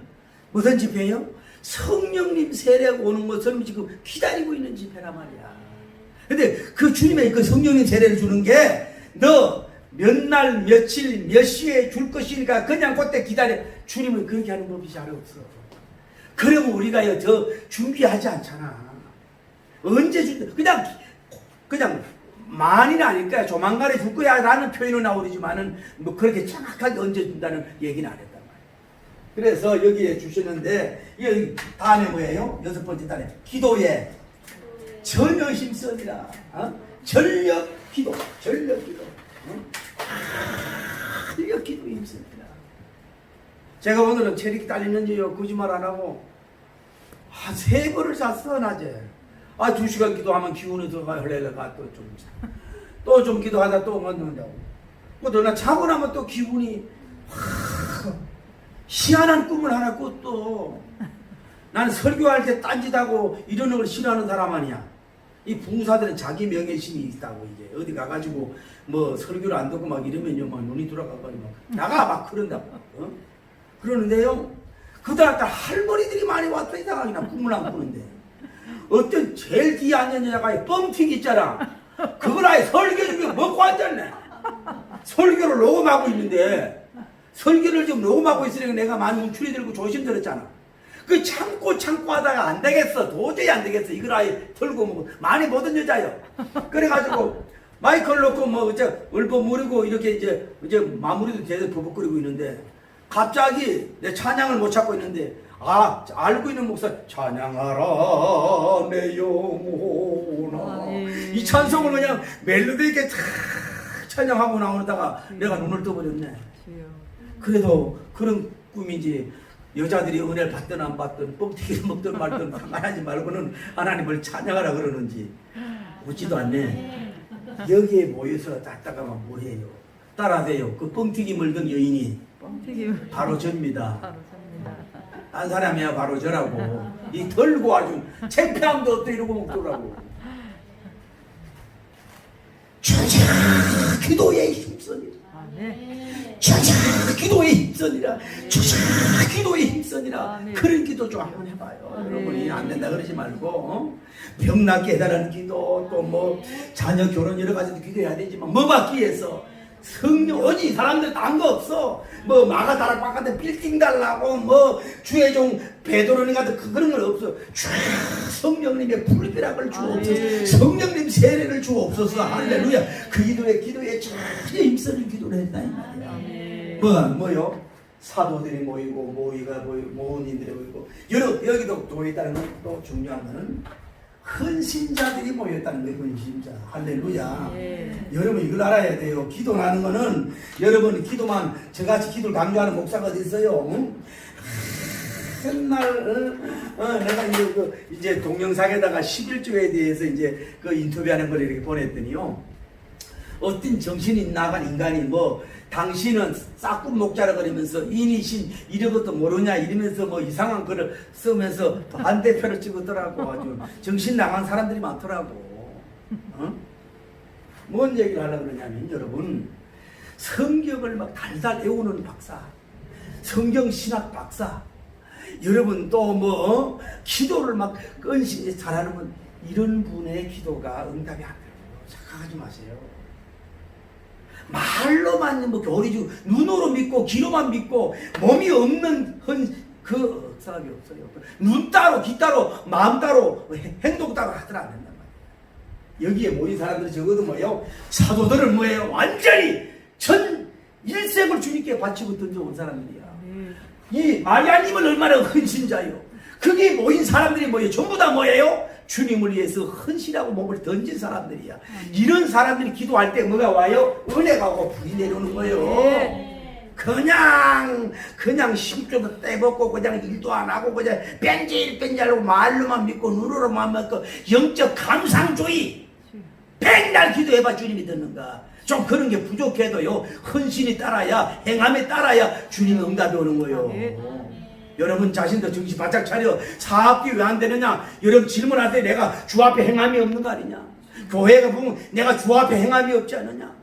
무슨 집회예요? 성령님 세례가 오는 것을 지금 기다리고 있는 집회란 말이야. 근데 그 주님의 그 성령님 세례를 주는 게 너 몇 날, 며칠, 몇 시에 줄 것이니까 그냥 그때 기다려. 주님은 그렇게 하는 법이 잘 없어. 그러면 우리가 더 준비하지 않잖아. 언제 준다? 그냥 많이는 아닐 거야. 조만간에 줄 거야 라는 표현은 나오지만은 뭐 그렇게 정확하게 언제 준다는 얘기는 안 했단 말이야. 그래서 여기에 주시는데 여기 다음에 뭐예요? 여섯 번째 단에 기도에 전혀 힘쓰니라. 전력 기도. 전력 기도 힘씁니다. 제가 오늘은 체력이 딸리는지요 거짓말 안 하고 한 3번을 잤어 낮에. 2시간 기도하면 기운이 들어가 흘러가 또 좀 기도하다 또 만난다고. 그러나 자고 나면 또 기분이 희한한 꿈을 하나 꿔 또. 난 설교할 때 딴짓하고 이러는 걸 싫어하는 사람 아니야. 이 부사들은 자기 명예심이 있다고. 이제 어디 가가지고 뭐 설교를 안 듣고 막 이러면요 막 눈이 돌아가고 막 나가 막 그런다고. 그러는데요 그 다음날 할머니들이 많이 왔다 이상하게 꿈을 안 꾸는데 어떤 제일 뒤에 앉은 여자가 뻥튀기 있잖아. 그걸 아예 설교 중에 먹고 앉았네. 설교를 녹음하고 있는데 설교를 지금 녹음하고 있으니까 내가 많이 움츠리 들고 조심스럽잖아. 그 참고 하다가 안 되겠어. 도저히 안 되겠어. 이걸 아예 들고 뭐 많이 보던 여자요. 그래가지고 마이크를 놓고 뭐 이제 울버무리고 이렇게 이제 마무리도 돼서 버벅거리고 있는데 갑자기 내 찬양을 못 찾고 있는데 알고 있는 목소리 찬양하라 내 영혼아 이 찬송을 그냥 멜로디 있게 탁 찬양하고 나오다가 내가 눈을 떠버렸네. 그래도 그런 꿈이지 여자들이 은혜를 받든 안 받든 뻥튀기를 먹든 말든 가만하지 말고는 하나님을 찬양하라 그러는지 묻지도 않네. 여기에 모여서 따다가만 뭐해요? 따라하세요. 그 뻥튀기 물던 여인이 바로 접니다. 딴 사람이야 바로 저라고. 이 덜고 아주 창피함도 없고 이러고 먹더라고. 주자 기도에 힘쓰니라. 주자 기도에 힘쓰니라. 주자 기도에 힘쓰니라. 그런 기도 좀 한번 해봐요. 여러분이 안 된다 그러지 말고 병 낫게 해달라는 기도 또 뭐 자녀 결혼 여러 가지도 기도해야 되지만 뭐 받기 위해서 성령 어디 사람들 딴 거 없어. 뭐 마가다락 바깥에 빌딩 달라고 뭐 주의 종 베드로니 같은 그런 건 없어. 성령님의 불비락을 주옵소서. 성령님 세례를 주옵소서. 할렐루야. 그 기도에 전혀 힘쓰는 기도를 했다 이 말이야. 뭐요? 사도들이 모이고 모은인들이 모이고 여기도 모였다는 건 또 중요한 거는 헌신자들이 모였다는 게 헌신자. 할렐루야. 여러분 이걸 알아야 돼요. 기도라는 거는 여러분 기도만 저같이 기도를 강조하는 목사가 어디 있어요? 맨날 내가 이제 동영상에다가 11조에 대해서 이제 그 인터뷰하는 걸 이렇게 보냈더니요. 어떤 정신이 나간 인간이 뭐 당신은 싹군 목자라 그러면서 인이신 이런 것도 모르냐 이러면서 뭐 이상한 글을 쓰면서 반대표를 찍었더라고. 아주 정신 나간 사람들이 많더라고. 뭔 얘기를 하려고 그러냐면 여러분 성경을 막 달달 외우는 박사, 성경 신학 박사, 여러분 또 뭐 기도를 막 끈신이 잘하는 분 이런 분의 기도가 응답이 안 돼요. 착각하지 마세요. 말로만 뭐 교리주 눈으로 믿고 귀로만 믿고 몸이 없는 그 사람이 없어요. 눈 따로 귀 따로 마음 따로 행동 따로 하더라 안 된단 말이에요. 여기에 모인 사람들이 적어도 뭐예요? 사도들은 뭐예요? 완전히 전 일생을 주님께 바치고 던져온 사람들이야. 이 마리아님은 얼마나 헌신자요. 거기에 모인 사람들이 뭐예요? 전부 다 뭐예요? 주님을 위해서 헌신하고 몸을 던진 사람들이야. 이런 사람들이 기도할 때 뭐가 와요? 은혜가 오고 불이 내려오는 거예요. 그냥 심줄도 떼먹고 그냥 일도 안 하고 그냥 뺀질뺀질하고 말로만 믿고 눈으로만 믿고 영적 감상주의 백날 기도해봐 주님이 듣는가. 좀 그런 게 부족해도요 헌신이 따라야 행함에 따라야 주님의 응답이 오는 거예요. 여러분 자신도 정신 바짝 차려. 사업이 왜 안 되느냐? 여러분 질문할 때 내가 주 앞에 행함이 없는 거 아니냐? 교회가 보면 내가 주 앞에 행함이 없지 않느냐?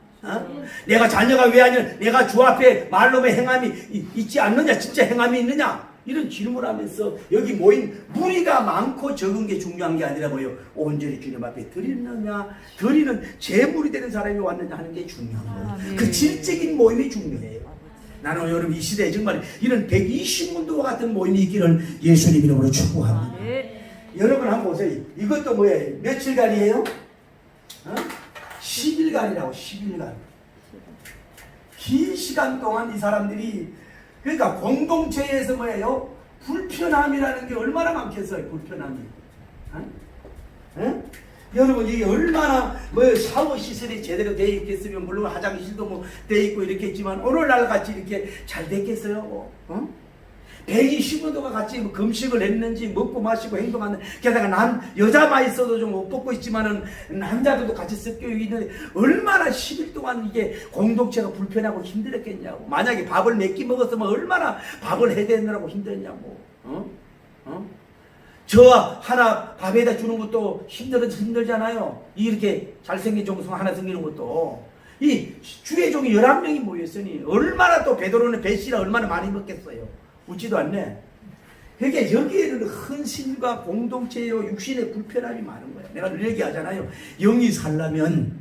내가 자녀가 왜 아니냐? 내가 주 앞에 말로의 행함이 있지 않느냐? 진짜 행함이 있느냐? 이런 질문하면서 여기 모인 무리가 많고 적은 게 중요한 게 아니라 뭐예요? 온전히 주님 앞에 드리느냐? 드리는 제물이 되는 사람이 왔느냐 하는 게 중요한 거예요. 그 질적인 모임이 중요해요. 나는 여러분 이 시대에 정말 이런 120문도와 같은 모임이 있기를 예수님 이름으로 축복합니다. 여러분 한번 보세요. 이것도 뭐예요? 며칠간이에요? 10일간이라고 10일간. 긴 시간 동안 이 사람들이 그러니까 공동체에서 뭐예요? 불편함이라는 게 얼마나 많겠어요? 불편함이. 여러분 이게 얼마나 뭐 샤워 시설이 제대로 되어 있겠으면 물론 화장실도 뭐 되어 있고 이렇게 했지만 오늘날 같이 이렇게 잘 됐겠어요? 120도가 같이 뭐 금식을 했는지 먹고 마시고 행동하는 게다가 여자만 있어도 좀 옷 벗고 있지만은 남자들도 같이 섞여 있는데 얼마나 10일 동안 이게 공동체가 불편하고 힘들었겠냐고. 만약에 밥을 몇 끼 먹었으면 얼마나 밥을 해야 되느라고 힘들었냐고. 저 하나 밥에다 주는 것도 힘들잖아요. 이렇게 잘생긴 종성 하나 생기는 것도. 이 주의 종이 11명이 모였으니 얼마나 또 베드로는 배씨라 얼마나 많이 먹겠어요. 웃지도 않네. 그러니까 여기에는 헌신과 공동체요 육신의 불편함이 많은 거예요. 내가 늘 얘기하잖아요. 영이 살려면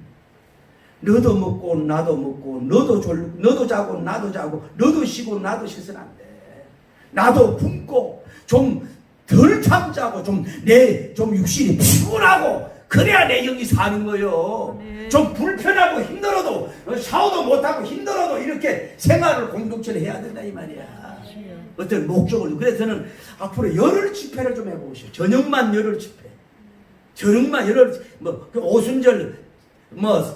너도 먹고 나도 먹고 너도 자고 나도 자고 너도 쉬고 나도 쉬어서는 안 돼. 나도 굶고 좀 덜 참자고 좀 육신이 피곤하고 그래야 내 영이 사는 거요. 네. 좀 불편하고 힘들어도 샤워도 못하고 힘들어도 이렇게 생활을 공동체를 해야 된다 이 말이야. 어떤 목적을. 그래서 저는 앞으로 열흘 집회를 좀 해보고 싶어요. 저녁만 열흘 집회. 저녁만 열흘 그 오순절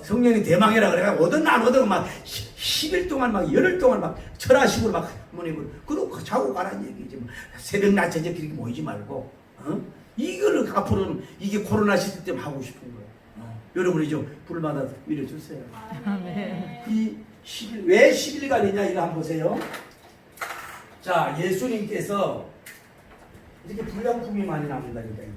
성령이 대망이라 그래가지고 오든 안 오든 막 10일 동안 막 열흘 동안 막 철화식으로 막 뭐냐면 그러고 자고 가라는 얘기지. 새벽 낮 저녁 이렇게 모이지 말고 이거를 앞으로는 이게 코로나 시대 때문에 하고 싶은 거예요. 여러분이 좀 불마다 밀어주세요. 네. 이 10일, 왜 10일간이냐 이거 한번 보세요. 자, 예수님께서 이렇게 불량품이 많이 남는다니까 이게.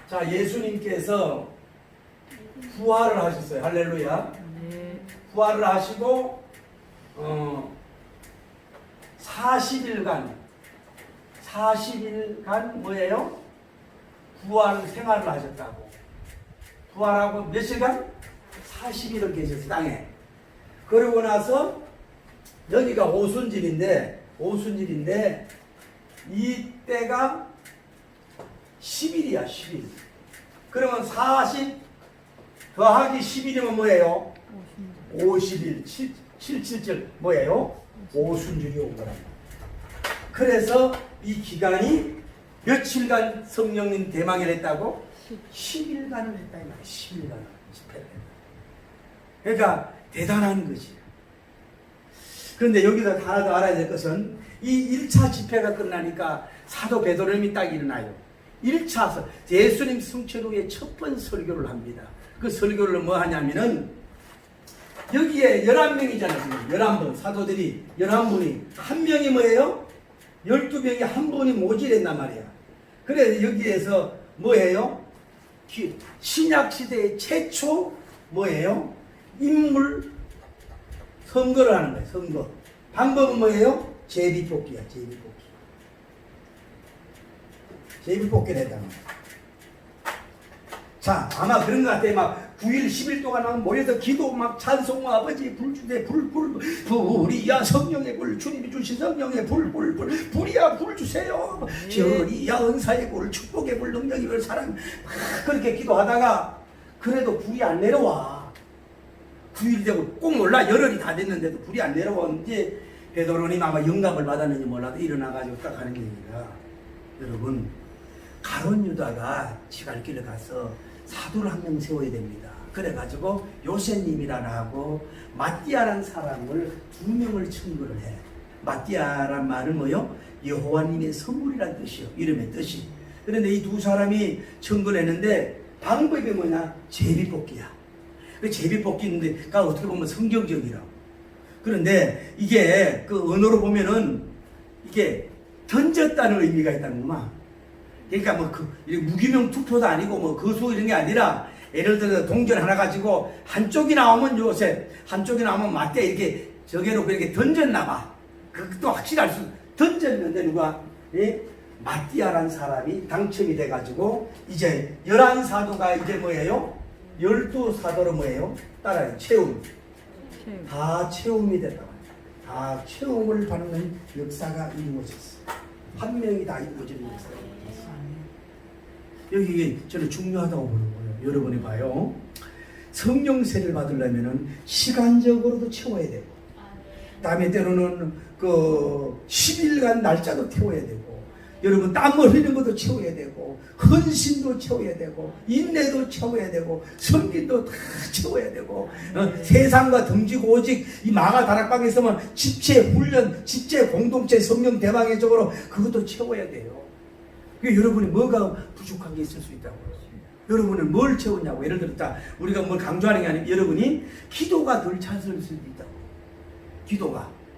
자, 예수님께서 부활을 하셨어요. 할렐루야. 네. 부활을 하시고 40일간 뭐예요? 부활 생활을 하셨다고. 부활하고 며칠간? 40일을 계셨어요, 땅에. 그러고 나서 여기가 오순절인데 이때가 10일이야, 10일. 그러면 40 더하기 10일이면 뭐예요? 50일, 777 뭐예요? 오순절이 온 거랍니다. 그래서 이 기간이 며칠간 성령님 대망을 했다고? 10일간을 했다 이 말이야. 10일간 집회를 했다. 그러니까 대단한 거지. 그런데 여기서 하나 더 알아야 될 것은 이 1차 집회가 끝나니까 사도 베드로님이 딱 일어나요. 1차 예수님 승천 후에 첫 번 설교를 합니다. 그 설교를 뭐 하냐면은 여기에 11명이잖아요. 지금 11분 사도들이 11분이 한 명이 뭐예요? 12명이 한 분이 모질했단 말이야. 그래 여기에서 뭐예요? 신약시대의 최초 뭐예요? 인물 선거를 하는 거예요. 선거. 방법은 뭐예요? 제비뽑기야. 제비뽑기를 했단 말이야. 자, 아마 그런 것 같아요. 막 9일, 10일 동안 막 모여서 기도 막 찬송 아버지 불주대 불이야 성령의 불 주님이 주신 성령의 불이야 불 주세요. 절이야 은사의 불 축복의 불 능력의 불 사랑 막 그렇게 기도하다가 그래도 불이 안 내려와. 9일이 되고 꼭 몰라 열흘이 다 됐는데도 불이 안 내려오는데 베드로님 아마 영감을 받았는지 몰라도 일어나가지고 딱 하는 얘기가 여러분 가룟 유다가 지갈 길을 가서 사도를 한 명 세워야 됩니다. 그래가지고 요셉님이라는 하고 마띠아라는 사람을 2명을 청구를 해. 마띠아란 말은 뭐요? 여호와님의 선물이라는 뜻이요. 이름의 뜻이. 그런데 이 두 사람이 청구를 했는데 방법이 뭐냐? 제비뽑기야. 그 제비뽑기가 어떻게 보면 성경적이라고. 그런데 이게 그 언어로 보면은 이게 던졌다는 의미가 있다는구만. 그러니까 뭐 무기명 투표도 아니고 뭐 거수 이런 게 아니라 예를 들어서 동전 하나 가지고 한쪽이 나오면 요셉, 한쪽이 나오면 마띠아 이렇게 정해놓고 이렇게 던졌나 봐. 그것도 확실할 수 던졌는데 누가 마띠아란 사람이 당첨이 돼가지고 이제 11사도가 이제 뭐예요? 12사도로 뭐예요? 따라요. 채움. 다 채움이 됐다. 다 채움을 받는 역사가 이루어졌어. 한 명이 다 이루어지는 역사가 이루어졌어. 여기 저는 중요하다고 보는 거예요. 여러분이 봐요. 성령세를 받으려면 시간적으로도 채워야 되고, 다음에 때로는 그 10일간 날짜도 채워야 되고, 여러분 땀을 흘리는 것도 채워야 되고, 헌신도 채워야 되고, 인내도 채워야 되고, 섬김도 다 채워야 되고, 세상과 등지고 오직 이 마가 다락방에 있으면 집체 훈련, 집체 공동체 성령 대방의 적으로 그것도 채워야 돼요. 여러분이 뭐가 부족한 게 있을 수 있다고. 여러분은 뭘 채우냐고. 예를 들어 우리가 뭘 강조하는 게 아니면 여러분이 기도가 덜 찼을 수도 있다고.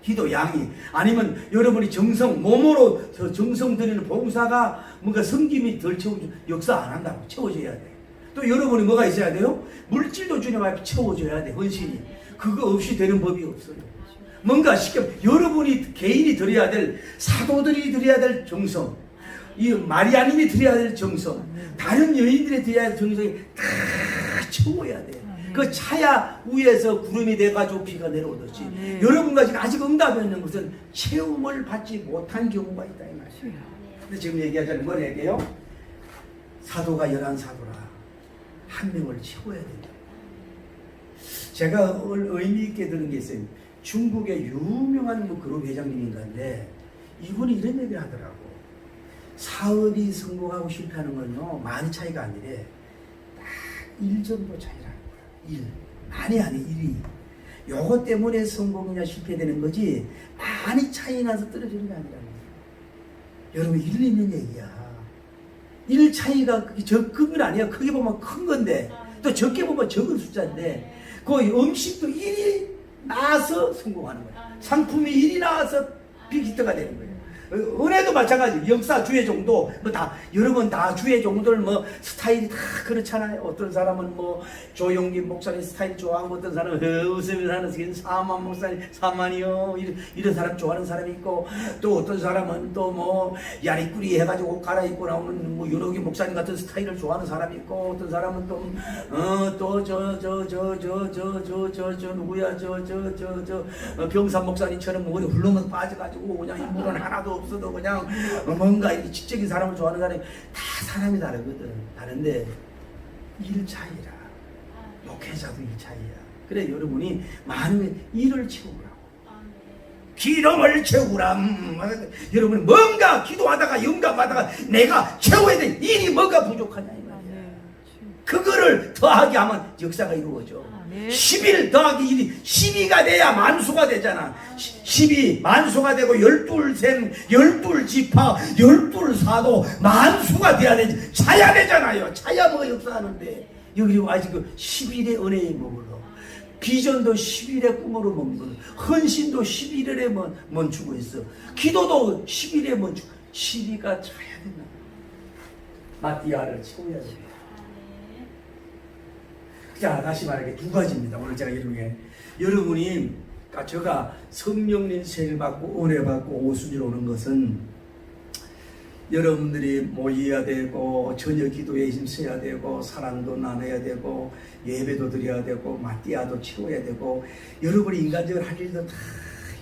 기도 양이 아니면 여러분이 정성 몸으로 정성 드리는 봉사가 뭔가 성김이 덜 채워져 역사 안 한다고. 채워져야 돼. 또 여러분이 뭐가 있어야 돼요? 물질도 주님 앞에 채워줘야 돼. 헌신이. 그거 없이 되는 법이 없어요. 뭔가 여러분이 개인이 드려야 될 사도들이 드려야 될 정성, 이 마리아님이 드려야 될 정성, 다른 여인들이 드려야 될 정성이 다 채워야 돼. 그 차야 위에서 구름이 돼가지고 비가 내려오듯이 여러분과 지금 아직 응답이 없는 것은 체험을 받지 못한 경우가 있다 이 말이에요. 근데 지금 얘기하자면 뭘 얘기해요? 사도가 11사도라 한 명을 채워야 된다. 제가 의미 있게 들은 게 있어요. 중국의 유명한 그룹 회장님인가인데 이분이 이런 얘기를 하더라고. 사업이 성공하고 실패하는 건요 많이 차이가 아니래 딱 1 정도 차이라는 거야. 1 많이 아니 1이 요거 때문에 성공이냐 실패되는 거지 많이 차이 나서 떨어지는 게 아니라는 거야. 여러분 일리 있는 얘기야. 1 차이가 적은 아니야. 크게 보면 큰 건데 또 적게 보면 적은 숫자인데 그 음식도 1이 나와서 성공하는 거야. 상품이 1이 나와서 빅히트가 되는 거예요. 은혜도 마찬가지. 역사 주의 정도 뭐 다 여러 번 다 주의 정도를 뭐 스타일이 다 그렇잖아요. 어떤 사람은 뭐 조용기 목사님 스타일 좋아하고 어떤 사람은 웃으면서 하는 사만 목사님 사만이요 이런 사람 좋아하는 사람이 있고 또 어떤 사람은 또 뭐 야리꾸리 해가지고 옷 갈아입고 나오는 뭐 윤호기 목사님 같은 스타일을 좋아하는 사람이 있고 어떤 사람은 또 저 누구야 저 병산 목사님처럼 머리 훌렁 빠져가지고 그냥 인물은 하나도 없어도 그냥 뭔가 지적인 사람을 좋아하는 사람이 다 사람이 다르거든. 다른데 일 차이라. 목회자도 일 차이야. 그래 여러분이 많은 일을 채우라고. 기름을 채우라. 여러분 뭔가 기도하다가 영감하다가 내가 채워야 될 일이 뭐가 부족하냐 이 말이야. 그거를 더하게 하면 역사가 이루어져. 11 더하기 1이 12가 돼야 만수가 되잖아. 12 만수가 되고 12셈 12지파 12사도 만수가 돼야 되지. 차야 되잖아요. 차야 뭐 역사하는데 여기 아직 그 11의 은혜에 머물러 비전도 11의 꿈으로 머물러 헌신도 11일에 멈추고 있어. 기도도 11일에 멈추고 12가 차야 된다. 마띠아를 채워야 됩니다. 자, 다시 말하게 두 가지입니다. 오늘 제가 여러분이 제가 성령님 세를 받고 은혜 받고 오순절 오는 것은 여러분들이 모여야 되고 저녁 기도에 힘써야 되고 사랑도 나눠야 되고 예배도 드려야 되고 마띠아도 채워야 되고 여러분이 인간적으로 할 일도 다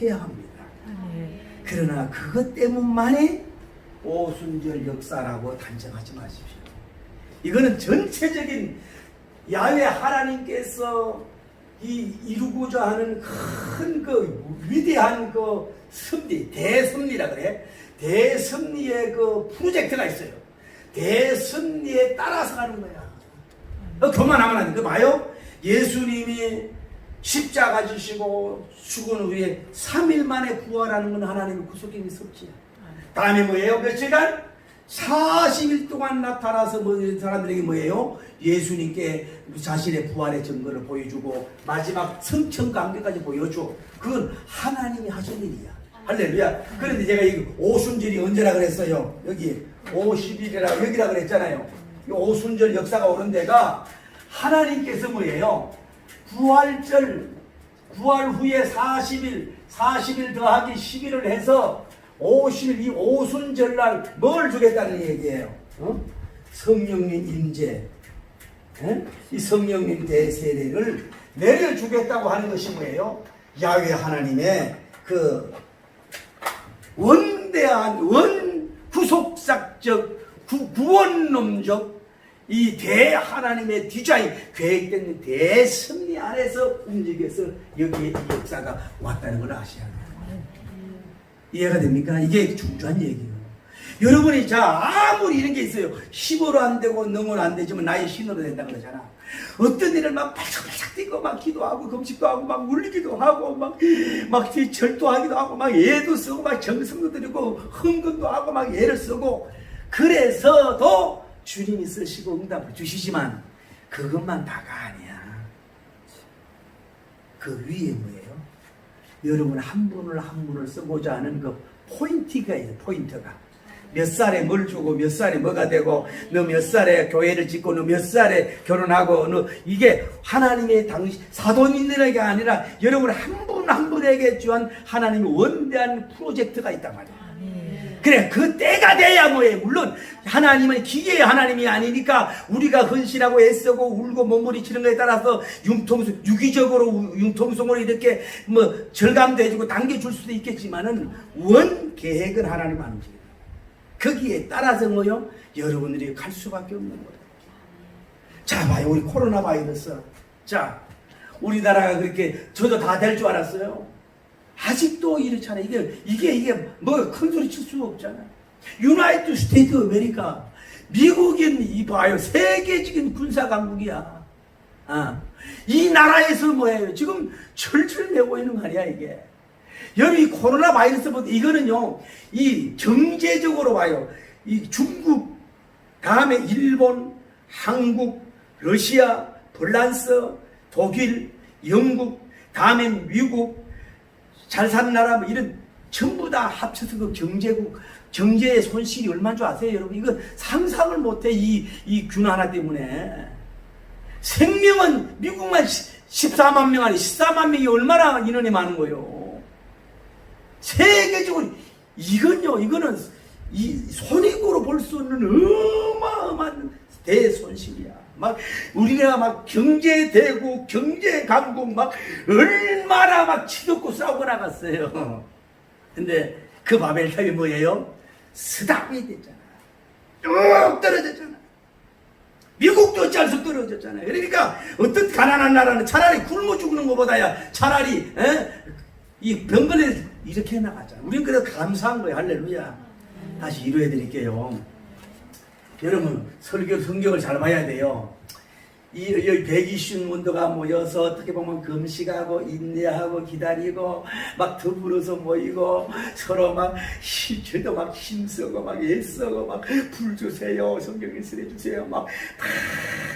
해야 합니다. 그러나 그것 때문만이 오순절 역사라고 단정하지 마십시오. 이거는 전체적인 야훼 하나님께서 이루고자 하는 큰 위대한 섭리, 대섭리라 그래. 대섭리의 프로젝트가 있어요. 대섭리에 따라서 가는 거야. 교만하면 안 돼. 봐요. 예수님이 십자가 지시고 죽은 후에 3일 만에 부활하는 건 하나님의 구속의 섭지야. 다음에 뭐예요? 몇 시간? 40일 동안 나타나서 사람들에게 뭐예요? 예수님께 자신의 부활의 증거를 보여주고 마지막 성천관계까지 보여줘. 그건 하나님이 하신 일이야. 할렐루야. 그런데 제가 이 오순절이 언제라 그랬어요? 여기 50일이라 여기라 그랬잖아요. 이 오순절 역사가 오는 데가 하나님께서 뭐예요? 부활절 부활 후에 40일 더하기 10일을 해서 50일 이 오순절날 뭘 주겠다는 얘기예요? 성령님 임재, 이 성령님 대세례를 내려주겠다고 하는 것이 뭐예요? 야훼 하나님의 그 원대한 원구속사적 구원론적 이 대하나님의 디자인 계획된 대섭리 안에서 움직여서 여기에 이 역사가 왔다는 걸 아셔야 돼요. 이해가 됩니까? 이게 중요한 얘기예요. 여러분이 아무리 이런 게 있어요. 힘으로 안 되고 능으로 안 되지만 나의 신으로 된다고 그러잖아. 어떤 일을 막 발싹발싹 뛰고 막 기도하고 금식도 하고 막 울기도 하고 막 절도하기도 하고 막 예도 쓰고 막 정성도 드리고 헌금도 하고 막 예를 쓰고 그래서도 주님이 쓰시고 응답을 주시지만 그것만 다가 아니야. 그 위에 뭐예요? 여러분 한 분을 쓰고자 하는 그 포인트가 있어요. 포인트가. 몇 살에 뭘 주고 몇 살에 뭐가 되고 너 몇 살에 교회를 짓고 너 몇 살에 결혼하고 너 이게 하나님의 당신 사도님들에게 아니라 여러분 한 분 한 분에게 주한 하나님의 원대한 프로젝트가 있단 말이에요. 그래, 그 때가 돼야 뭐해. 물론 하나님은 기계의 하나님이 아니니까 우리가 헌신하고 애쓰고 울고 몸부림치는 거에 따라서 유기적으로 융통성으로 이렇게 뭐 절감도 해주고 당겨줄 수도 있겠지만은 원 계획은 하나님 안 움직여요. 거기에 따라서 뭐요? 여러분들이 갈 수밖에 없는 거예요. 자, 봐요. 우리 코로나 바이러스. 자, 우리나라가 그렇게 저도 다 될 줄 알았어요. 아직도 이렇잖아요. 이게 뭐 큰 소리 칠 수가 없잖아요. 유나이티드 스테이트 아메리카, 미국인 이봐요. 세계적인 군사 강국이야. 이 나라에서 뭐예요? 지금 철철 내고 있는 거 아니야, 이게. 여기 코로나 바이러스보다 이거는요, 이 경제적으로 봐요. 이 중국, 다음에 일본, 한국, 러시아, 프랑스, 독일, 영국, 다음에 미국, 잘 사는 나라, 뭐 이런 전부 다 합쳐서 그 경제의 손실이 얼마인 줄 아세요, 여러분? 이거 상상을 못해, 이 균 하나 때문에. 생명은 미국만 14만 명 아니 14만 명이 얼마나 인원이 많은 거예요. 세계적으로 이거는 이 손익으로 볼 수 없는 어마어마한 대손실이야. 막 우리가 막 경제 대국, 경제 강국 막 얼마나 막 치솟고 싸우고 나갔어요. 근데 그 바벨탑이 뭐예요? 스탑이 됐잖아. 쭉 떨어졌잖아. 미국도 짤수 떨어졌잖아요. 그러니까 어떤 가난한 나라는 차라리 굶어 죽는 것보다야 차라리 이 병건을 이렇게 해나가잖아. 우리는 그래도 감사한 거예요. 할렐루야. 다시 이루어 드릴게요. 여러분 설교 성경을 잘 봐야 돼요. 이 120문도가 모여서 어떻게 보면 금식하고 인내하고 기다리고 막 더불어서 모이고 서로 막 저도 막 힘쓰고 막 애쓰고 막 불 주세요, 성경에 쓰래 주세요, 막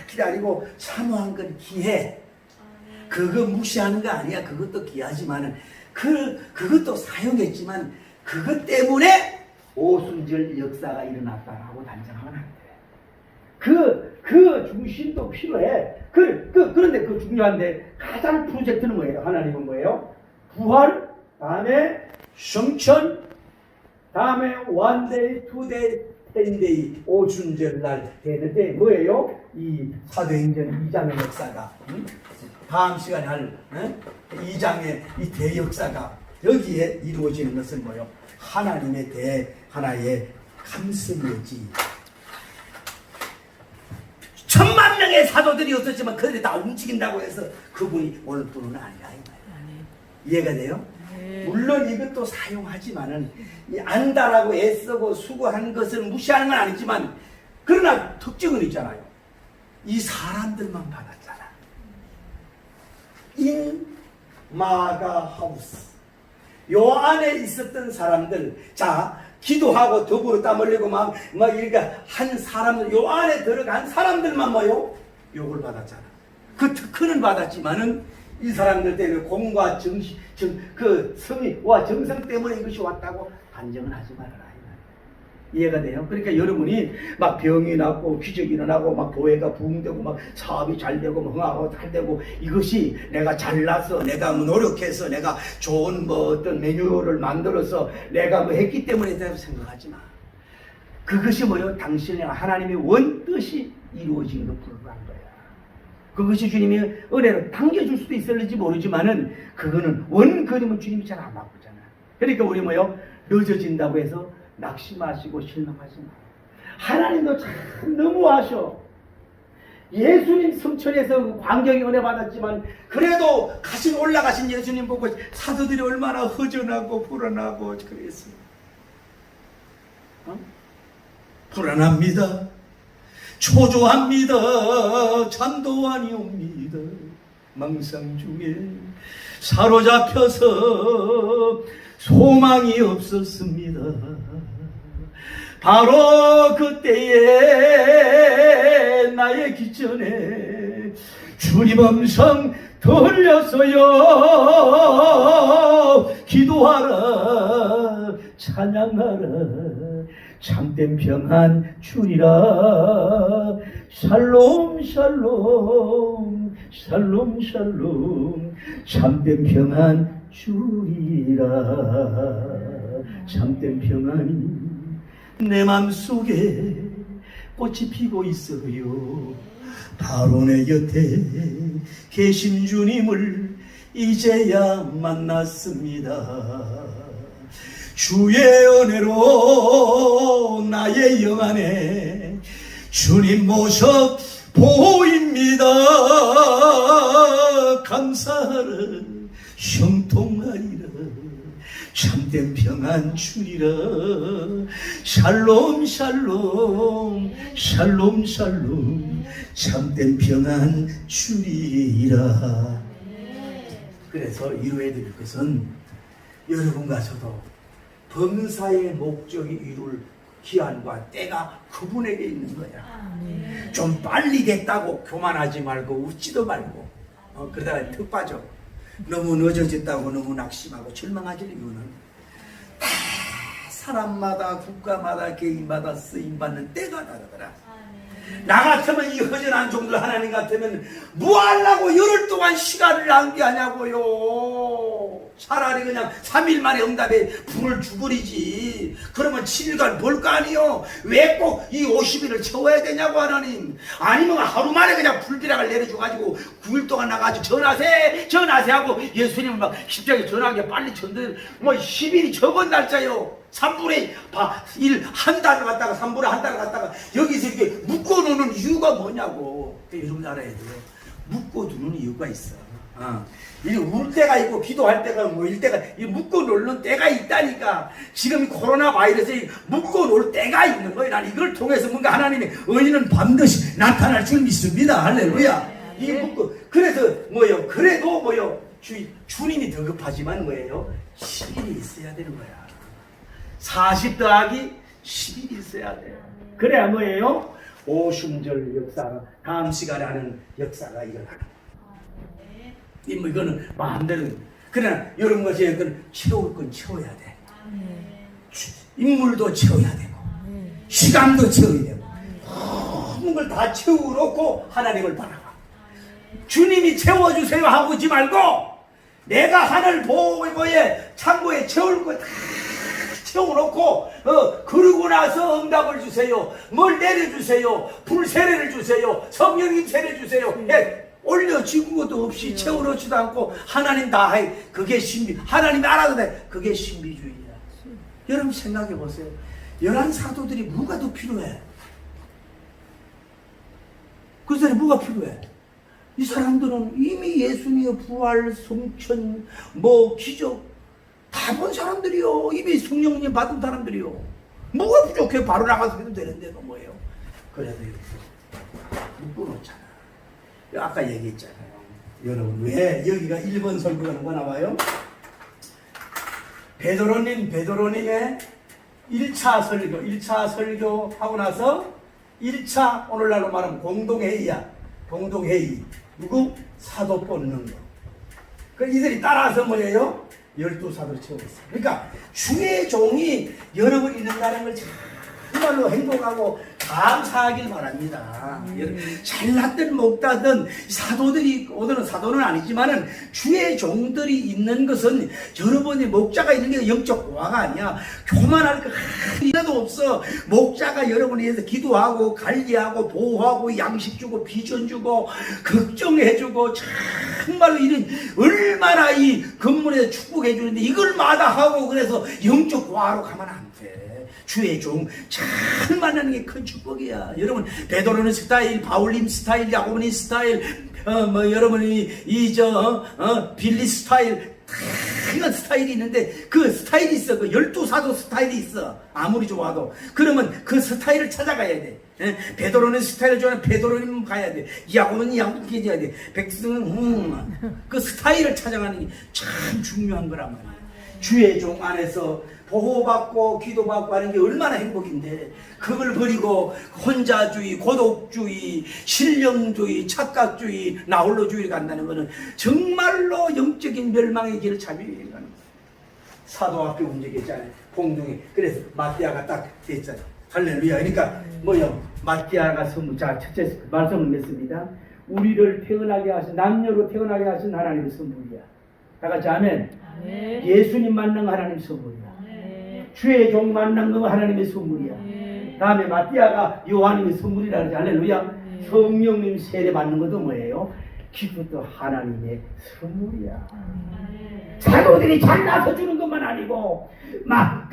기다리고 사모한 건 기해. 그거 무시하는 거 아니야. 그것도 귀하지만은 그것도 사용했지만 그것 때문에 오순절 역사가 일어났다라고 단정하면 안 돼. 그 중심도 필요해. 그런데 그 중요한데 가장 프로젝트는 뭐예요? 하나님은 뭐예요? 부활, 다음에 성천, 다음에 원데이, 투데이, 텐데이, 오순절날 되는데 뭐예요? 이 사도행전 2장의 역사가 다음 시간에 할 2장의 이 대역사가 여기에 이루어지는 것은 뭐예요? 하나님의 하나의 감성이지. 1000만 명의 사도들이 없었지만 그들이 다 움직인다고 해서 그분이 올 분은 아니라 이 말이에요. 이해가 돼요? 네. 물론 이것도 사용하지만은 안다라고 애쓰고 수고한 것을 무시하는 건 아니지만 그러나 특징은 있잖아요. 이 사람들만 받았잖아. 인 마가 하우스. 요 안에 있었던 사람들, 자, 기도하고 더불어 땀 흘리고 막 이렇게 한 사람들, 요 안에 들어간 사람들만 뭐요? 욕을 받았잖아. 그 특권은 받았지만은 이 사람들 때문에 공과 그 성의와 정성 때문에 이것이 왔다고 단정은 하지 말아라. 이해가 돼요? 그러니까 여러분이 막 병이 낫고 기적이 일어나고 막 교회가 부흥되고 막 사업이 잘 되고 뭐 흥하고 잘 되고 이것이 내가 잘나서 내가 뭐 노력해서 내가 좋은 뭐 어떤 메뉴를 만들어서 내가 뭐 했기 때문에 대해서 생각하지 마. 그것이 뭐요? 당신의 하나님의 원뜻이 이루어진 것 불과한 거야. 그것이 주님이 은혜로 당겨줄 수도 있을지 모르지만은 그거는 원 그림은 주님이 잘 안 바꾸잖아. 그러니까 우리 뭐요? 늦어진다고 해서 낙심하시고 실망하지 마. 하나님도 참 너무하셔. 예수님 성천에서 광경이 은혜 받았지만 그래도 가신 올라가신 예수님 보고 사도들이 얼마나 허전하고 불안하고 그랬어요. 불안합니다. 초조합니다. 잠도 아니옵니다. 망상 중에 사로잡혀서 소망이 없었습니다. 바로 그때에 나의 기전에 주님 음성 들렸어요. 기도하라 찬양하라 참된 평안 주리라. 샬롬 샬롬 샬롬 샬롬 참된 평안 주리라. 참된 평안이 내 맘속에 꽃이 피고 있어요. 바로 내 곁에 계신 주님을 이제야 만났습니다. 주의 은혜로 나의 영 안에 주님 모습 보입니다. 감사하라 형통하리라 참된 평안 주리라. 샬롬 샬롬 샬롬 샬롬 참된 평안 주리라. 그래서 이루어야 될 것은 여러분과 저도 범사의 목적이 이룰 기한과 때가 그분에게 있는 거야. 좀 빨리 됐다고 교만하지 말고 웃지도 말고 그러다가 턱 빠져. 너무 늦어졌다고 너무 낙심하고 절망하지. 이유는 다 사람마다 국가마다 개인마다 쓰임받는 때가 다르더라. 나 같으면 이 허전한 종들 하나님 같으면 뭐 하려고 열흘 동안 시간을 낭비하냐고요. 차라리 그냥 3일 만에 응답에 불을 죽으리지. 그러면 7일간 볼 거 아니요. 왜 꼭 이 50일을 채워야 되냐고 하나님. 아니면 하루 만에 그냥 불비락을 내려줘가지고 9일 동안 나가지고 전하세 하고 예수님을 막 십자가에 전하게 빨리 전들 뭐 10일이 적은 날짜요. 3분의 1 한 달을 갔다가 3분의 한 달을 갔다가 여기서 이렇게 묶어놓는 이유가 뭐냐고. 여러분 알아야 돼요. 묶어두는 이유가 있어. 이 울 때가 있고 기도할 때가 모일 때가 이 묶어놓는 때가 있다니까. 지금 코로나 바이러스에 묶어놓을 때가 있는 거예요. 난 이걸 통해서 뭔가 하나님의 의는 반드시 나타날 줄 믿습니다. 할렐루야. 이 묶어 그래서 뭐요? 그래도 뭐요? 주님이 더 급하지만 뭐예요? 10일이 있어야 되는 거야. 40 더하기 10일이 있어야 돼요. 그래야 뭐예요? 오순절 역사가 다음 시간에 하는 역사가 일어나는. 이거는 마음대로. 그러나 여러분 것이 그건 채울 건 채워야 돼. 인물도 채워야 되고 시간도 채워야 되고 모든 걸 다 채워놓고 하나님을 바라봐. 주님이 채워주세요 하고 오지 말고 내가 하늘 보호에 창고에 채울 거 다 채워놓고 그러고 나서 응답을 주세요. 뭘 내려주세요. 불 세례를 주세요. 성령님 세례 주세요. 올려지고 것도 없이 채워놓지도 않고 하나님 다 해. 그게 신비. 하나님이 알아도 돼. 그게 신비주의야. 여러분 생각해 보세요. 11 사도들이 뭐가 더 필요해? 그 사람이 뭐가 필요해? 이 사람들은 이미 예수님의 부활, 성천, 뭐 기적 다 본 사람들이요. 이미 성령님 받은 사람들이요. 뭐가 부족해? 바로 나가서 해도 되는데 뭐예요? 그래도 여기서 묶어놓잖아. 아까 얘기했잖아요. 여러분 왜 여기가 1번 설교가 누가 나와요? 베드로님의 1차 설교 하고 나서 1차 오늘날로 말하면 공동회의야. 공동회의. 누구? 사도 뽑는 거. 그 이들이 따라서 뭐예요? 12사도를 채웠어요. 그러니까 주의 종이 여러분 있는다는 걸 정말로 행복하고 감사하길 바랍니다. 잘났든 못다든 사도들이 오늘은 사도는 아니지만은 주의 종들이 있는 것은 여러분의 목자가 있는 게 영적 고아가 아니야. 교만할 거 하나도 없어. 목자가 여러분에 의해서 기도하고 관리하고 보호하고 양식 주고 비전 주고 걱정해 주고 정말로 이런 얼마나 이 건물에서 축복해 주는데 이걸 마다하고 그래서 영적 고아로 가면 안 돼. 주의 종 잘 만나는 게 큰 축복이야. 여러분 베드로는 스타일, 바울님 스타일, 야고보님 스타일, 여러분이 빌리 스타일, 다양한 스타일이 있는데 그 스타일이 있어. 그 12사도 스타일이 있어. 아무리 좋아도. 그러면 그 스타일을 찾아가야 돼. 베드로는 스타일을 좋아하는 베드로님 가야 돼. 야고보는 야고보 깨져야 돼. 백성은 그 스타일을 찾아가는 게 참 중요한 거란 말이야. 주의 종 안에서 보호받고 기도받고 하는 게 얼마나 행복인데 그걸 버리고 혼자주의, 고독주의, 신령주의, 착각주의, 나홀로주의를 간다는 것은 정말로 영적인 멸망의 길을 차비하는 거예요. 사도 앞에 움직였잖아요. 공동에. 그래서 마띠아가 딱 됐잖아요. 할렐루야. 그러니까 뭐요? 마띠아가 선물. 자, 첫째 말씀을 맺습니다. 우리를 태어나게 하신, 남녀로 태어나게 하신 하나님의 선물이야. 다 같이 아멘. 예수님 만난 하나님 선물이야. 주의 종 만난 거 하나님의 선물이야. 다음에 마띠아가 요한님의 선물이라 그러지. 할렐루야. 성령님 세례 받는 것도 뭐예요? 기도도 하나님의 선물이야. 사도들이 잘나서 주는 것만 아니고 막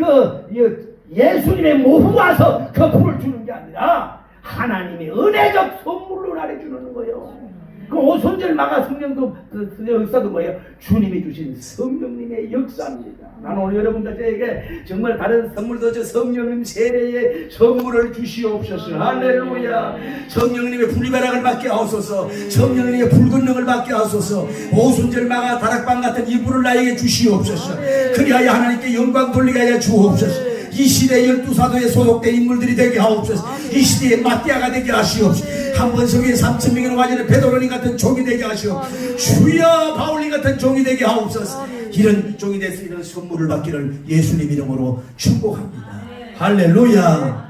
예수님의 모후 와서 그 불을 주는 게 아니라 하나님의 은혜적 선물로 나를 주는 거예요. 그 오손절 마가 성령도 그 역사도 뭐예요? 주님이 주신 성령님의 역사입니다. 나는 오늘 여러분들에게 정말 다른 선물도 저 성령님 세례의 선물을 주시옵소서. 할렐루야. 성령님의 불리바락을 받게 하옵소서. 성령님의 불건능을 받게 하옵소서. 오손절 마가 다락방 같은 이불을 나에게 주시옵소서. 그리하여 하나님께 영광 돌리게 하여 주옵소서. 이 시대의 12사도에 소속된 인물들이 되게 하옵소서. 이 시대의 마띠아가 되게 하시옵소서. 한번석에 3,000명의 완전히 베드로님 같은 종이 되게 하시옵소서. 주여 바울님 같은 종이 되게 하옵소서. 이런 종이 돼서 이런 선물을 받기를 예수님 이름으로 축복합니다. 할렐루야.